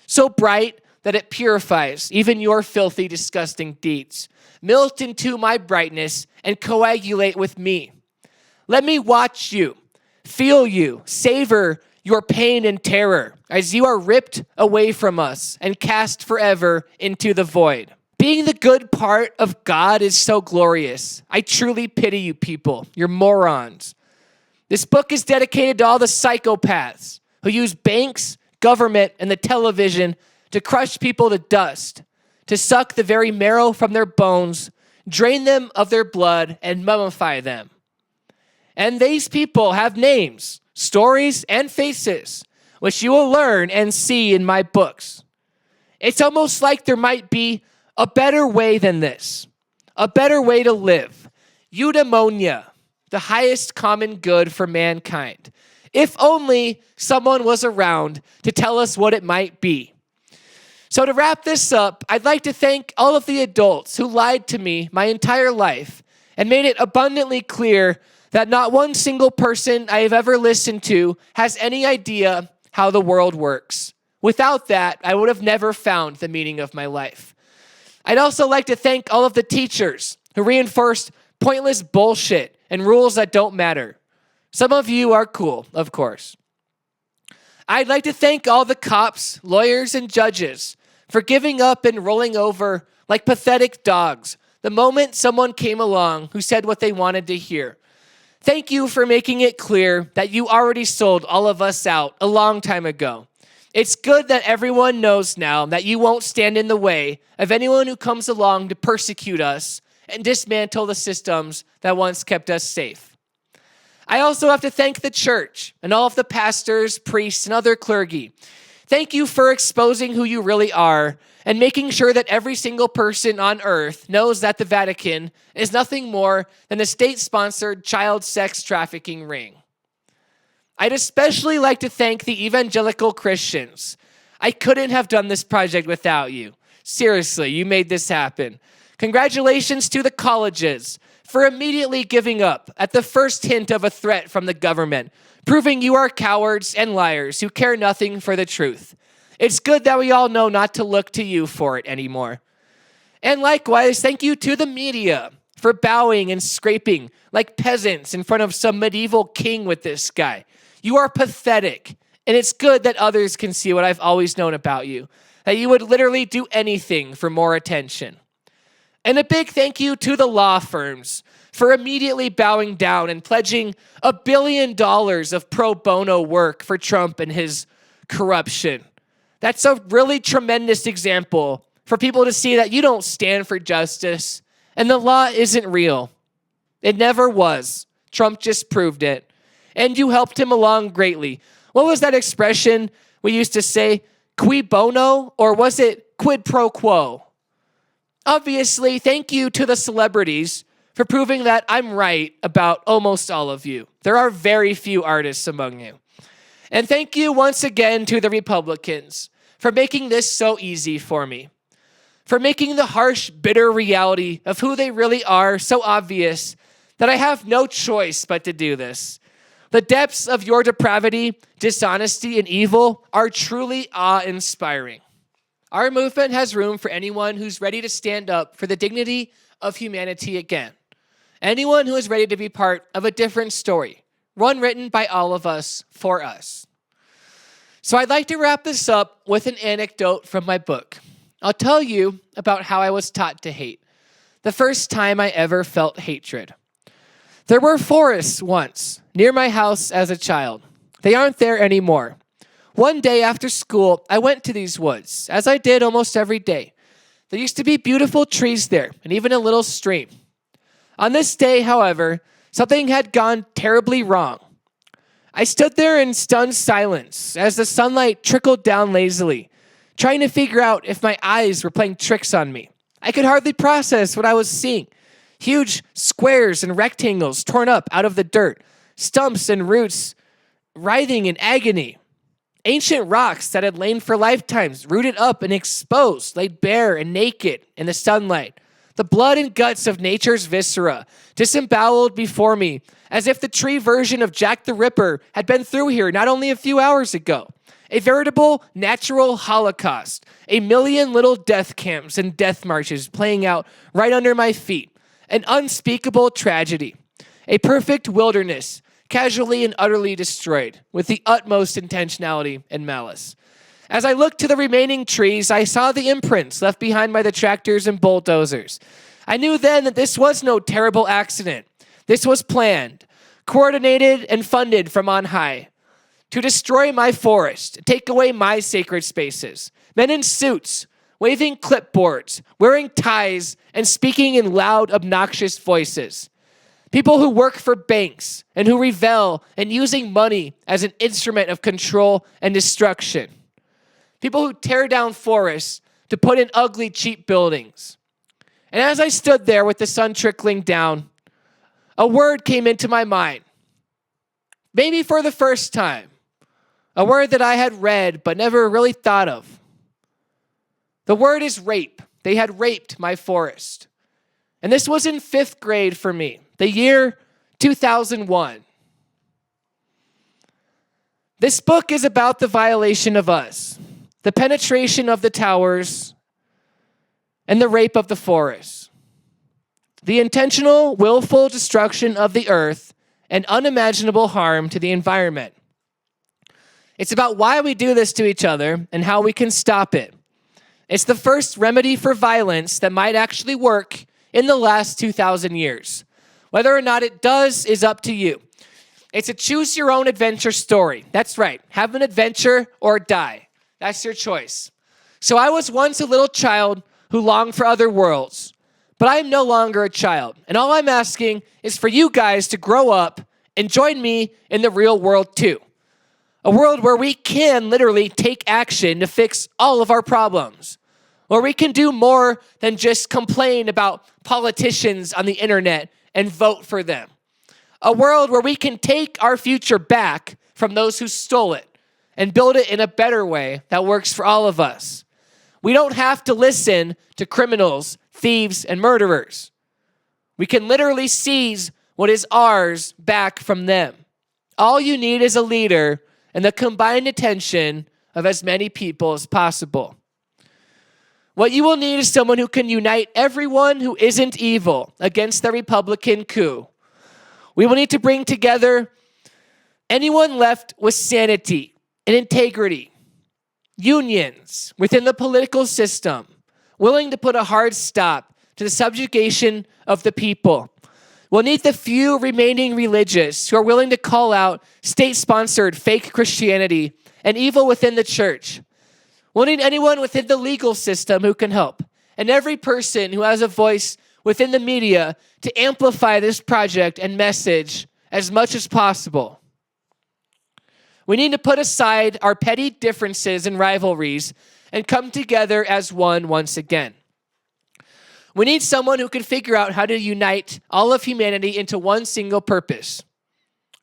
So bright that it purifies even your filthy, disgusting deeds. Melt into my brightness and coagulate with me. Let me watch you, feel you, savor your pain and terror as you are ripped away from us and cast forever into the void. Being the good part of God is so glorious. I truly pity you people. You're morons. This book is dedicated to all the psychopaths who use banks, government, and the television to crush people to dust, to suck the very marrow from their bones, drain them of their blood, and mummify them. And these people have names, stories, and faces, which you will learn and see in my books. It's almost like there might be a better way than this, a better way to live. Eudaimonia, the highest common good for mankind. If only someone was around to tell us what it might be. So to wrap this up, I'd like to thank all of the adults who lied to me my entire life and made it abundantly clear that not one single person I have ever listened to has any idea how the world works. Without that, I would have never found the meaning of my life. I'd also like to thank all of the teachers who reinforced pointless bullshit and rules that don't matter. Some of you are cool, of course. I'd like to thank all the cops, lawyers, and judges for giving up and rolling over like pathetic dogs the moment someone came along who said what they wanted to hear. Thank you for making it clear that you already sold all of us out a long time ago. It's good that everyone knows now that you won't stand in the way of anyone who comes along to persecute us and dismantle the systems that once kept us safe. I also have to thank the church and all of the pastors, priests, and other clergy. Thank you for exposing who you really are and making sure that every single person on earth knows that the Vatican is nothing more than a state-sponsored child sex trafficking ring. I'd especially like to thank the evangelical Christians. I couldn't have done this project without you. Seriously, you made this happen. Congratulations to the colleges for immediately giving up at the first hint of a threat from the government, proving you are cowards and liars who care nothing for the truth. It's good that we all know not to look to you for it anymore. And likewise, thank you to the media for bowing and scraping like peasants in front of some medieval king with this guy. You are pathetic, and it's good that others can see what I've always known about you, that you would literally do anything for more attention. And a big thank you to the law firms for immediately bowing down and pledging $1 billion of pro bono work for Trump and his corruption. That's a really tremendous example for people to see that you don't stand for justice and the law isn't real. It never was. Trump just proved it. And you helped him along greatly. What was that expression we used to say? Cui bono? Or was it quid pro quo? Obviously, thank you to the celebrities for proving that I'm right about almost all of you. There are very few artists among you. And thank you once again to the Republicans for making this so easy for me. For making the harsh, bitter reality of who they really are so obvious that I have no choice but to do this. The depths of your depravity, dishonesty, and evil are truly awe-inspiring. Our movement has room for anyone who's ready to stand up for the dignity of humanity again. Anyone who is ready to be part of a different story, one written by all of us for us. So I'd like to wrap this up with an anecdote from my book. I'll tell you about how I was taught to hate, the first time I ever felt hatred. There were forests once near my house as a child. They aren't there anymore. One day after school, I went to these woods, as I did almost every day. There used to be beautiful trees there, and even a little stream. On this day, however, something had gone terribly wrong. I stood there in stunned silence as the sunlight trickled down lazily, trying to figure out if my eyes were playing tricks on me. I could hardly process what I was seeing. huge squares and rectangles torn up out of the dirt, stumps and roots writhing in agony. Ancient rocks that had lain for lifetimes, rooted up and exposed, laid bare and naked in the sunlight. The blood and guts of nature's viscera, disemboweled before me, as if the tree version of Jack the Ripper had been through here not only a few hours ago. A veritable natural holocaust, a million little death camps and death marches playing out right under my feet. An unspeakable tragedy, a perfect wilderness, casually and utterly destroyed, with the utmost intentionality and malice. As I looked to the remaining trees, I saw the imprints left behind by the tractors and bulldozers. I knew then that this was no terrible accident. This was planned, coordinated, and funded from on high. To destroy my forest, take away my sacred spaces. Men in suits, waving clipboards, wearing ties, and speaking in loud, obnoxious voices. People who work for banks and who revel in using money as an instrument of control and destruction. People who tear down forests to put in ugly, cheap buildings. And as I stood there with the sun trickling down, a word came into my mind. Maybe for the first time. A word that I had read but never really thought of. The word is rape. They had raped my forest. And this was in 5th grade for me, the year 2001. This book is about the violation of us, the penetration of the towers, and the rape of the forest. The intentional, willful destruction of the earth and unimaginable harm to the environment. It's about why we do this to each other and how we can stop it. It's the first remedy for violence that might actually work in the last 2,000 years. Whether or not it does is up to you. It's a choose your own adventure story. That's right. Have an adventure or die. That's your choice. So I was once a little child who longed for other worlds, but I am no longer a child. And all I'm asking is for you guys to grow up and join me in the real world too. A world where we can literally take action to fix all of our problems. Where we can do more than just complain about politicians on the internet and vote for them. A world where we can take our future back from those who stole it and build it in a better way that works for all of us. We don't have to listen to criminals, thieves, and murderers. We can literally seize what is ours back from them. All you need is a leader and the combined attention of as many people as possible. What you will need is someone who can unite everyone who isn't evil against the Republican coup. We will need to bring together anyone left with sanity and integrity, unions within the political system, willing to put a hard stop to the subjugation of the people. We'll need the few remaining religious who are willing to call out state-sponsored fake Christianity and evil within the church. We'll need anyone within the legal system who can help, and every person who has a voice within the media to amplify this project and message as much as possible. We need to put aside our petty differences and rivalries and come together as one once again. We need someone who can figure out how to unite all of humanity into one single purpose.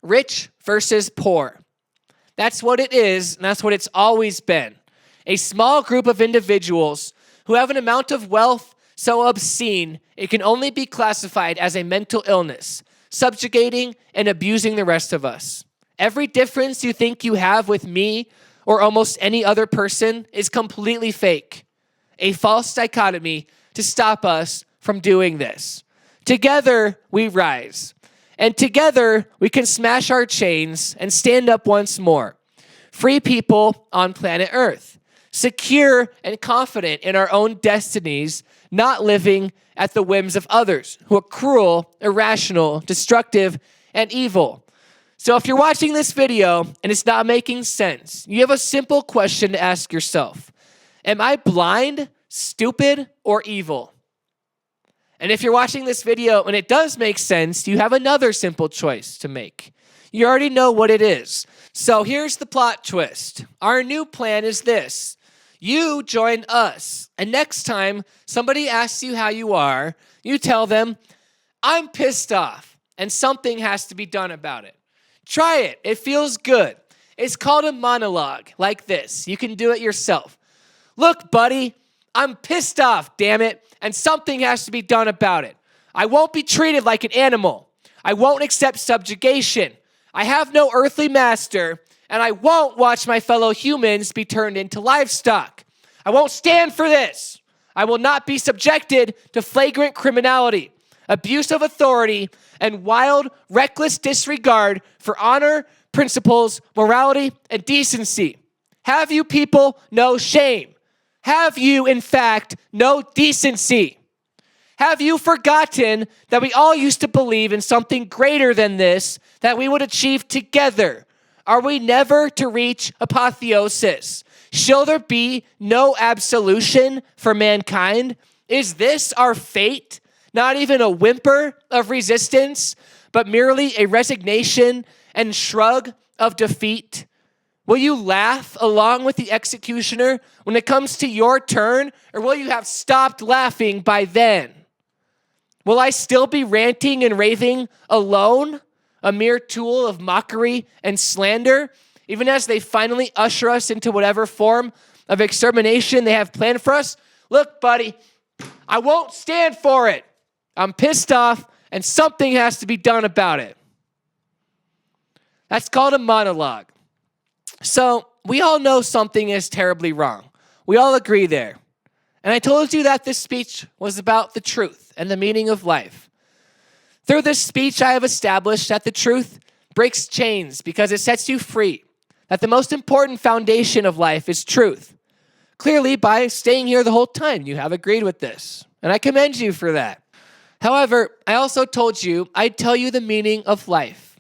Rich versus poor. That's what it is, and that's what it's always been. A small group of individuals who have an amount of wealth so obscene it can only be classified as a mental illness, subjugating and abusing the rest of us. Every difference you think you have with me or almost any other person is completely fake. A false dichotomy to stop us from doing this. Together, we rise. And together, we can smash our chains and stand up once more. Free people on planet Earth. Secure and confident in our own destinies, not living at the whims of others who are cruel, irrational, destructive, and evil. So if you're watching this video and it's not making sense, you have a simple question to ask yourself. Am I blind, stupid, or evil? And if you're watching this video and it does make sense, you have another simple choice to make. You already know what it is. So here's the plot twist. Our new plan is this. You join us. And next time somebody asks you how you are, you tell them, I'm pissed off, and something has to be done about it. Try it. It feels good. It's called a monologue, like this. You can do it yourself. Look, buddy, I'm pissed off, damn it, and something has to be done about it. I won't be treated like an animal. I won't accept subjugation. I have no earthly master, and I won't watch my fellow humans be turned into livestock. I won't stand for this. I will not be subjected to flagrant criminality, abuse of authority, and wild, reckless disregard for honor, principles, morality, and decency. Have you people no shame? Have you, in fact, no decency? Have you forgotten that we all used to believe in something greater than this that we would achieve together? Are we never to reach apotheosis? Shall there be no absolution for mankind? Is this our fate? Not even a whimper of resistance, but merely a resignation and shrug of defeat? Will you laugh along with the executioner when it comes to your turn, or will you have stopped laughing by then? Will I still be ranting and raving alone, a mere tool of mockery and slander, even as they finally usher us into whatever form of extermination they have planned for us? Look, buddy, I won't stand for it. I'm pissed off, and something has to be done about it. That's called a monologue. So we all know something is terribly wrong. We all agree there. And I told you that this speech was about the truth and the meaning of life. Through this speech, I have established that the truth breaks chains because it sets you free, that the most important foundation of life is truth. Clearly, by staying here the whole time, you have agreed with this, and I commend you for that. However, I also told you I'd tell you the meaning of life.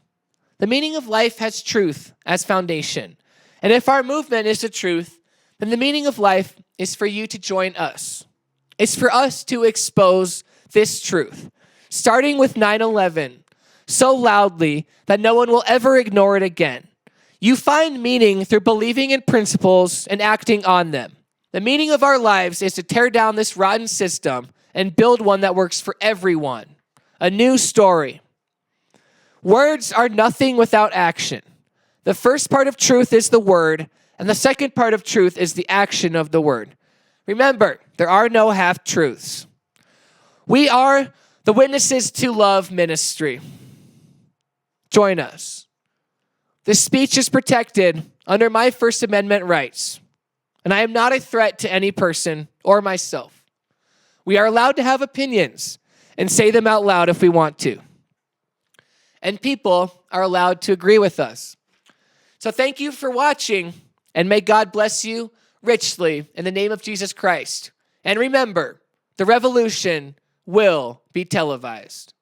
The meaning of life has truth as foundation. And if our movement is the truth, then the meaning of life is for you to join us. It's for us to expose this truth, starting with 9/11, so loudly that no one will ever ignore it again. You find meaning through believing in principles and acting on them. The meaning of our lives is to tear down this rotten system and build one that works for everyone. A new story. Words are nothing without action. The first part of truth is the word, and the second part of truth is the action of the word. Remember, there are no half-truths. We are the Witnesses to Love ministry. Join us. This speech is protected under my First Amendment rights, and I am not a threat to any person or myself. We are allowed to have opinions and say them out loud if we want to. And people are allowed to agree with us. So thank you for watching, and may God bless you richly in the name of Jesus Christ. And remember, the revolution will be televised.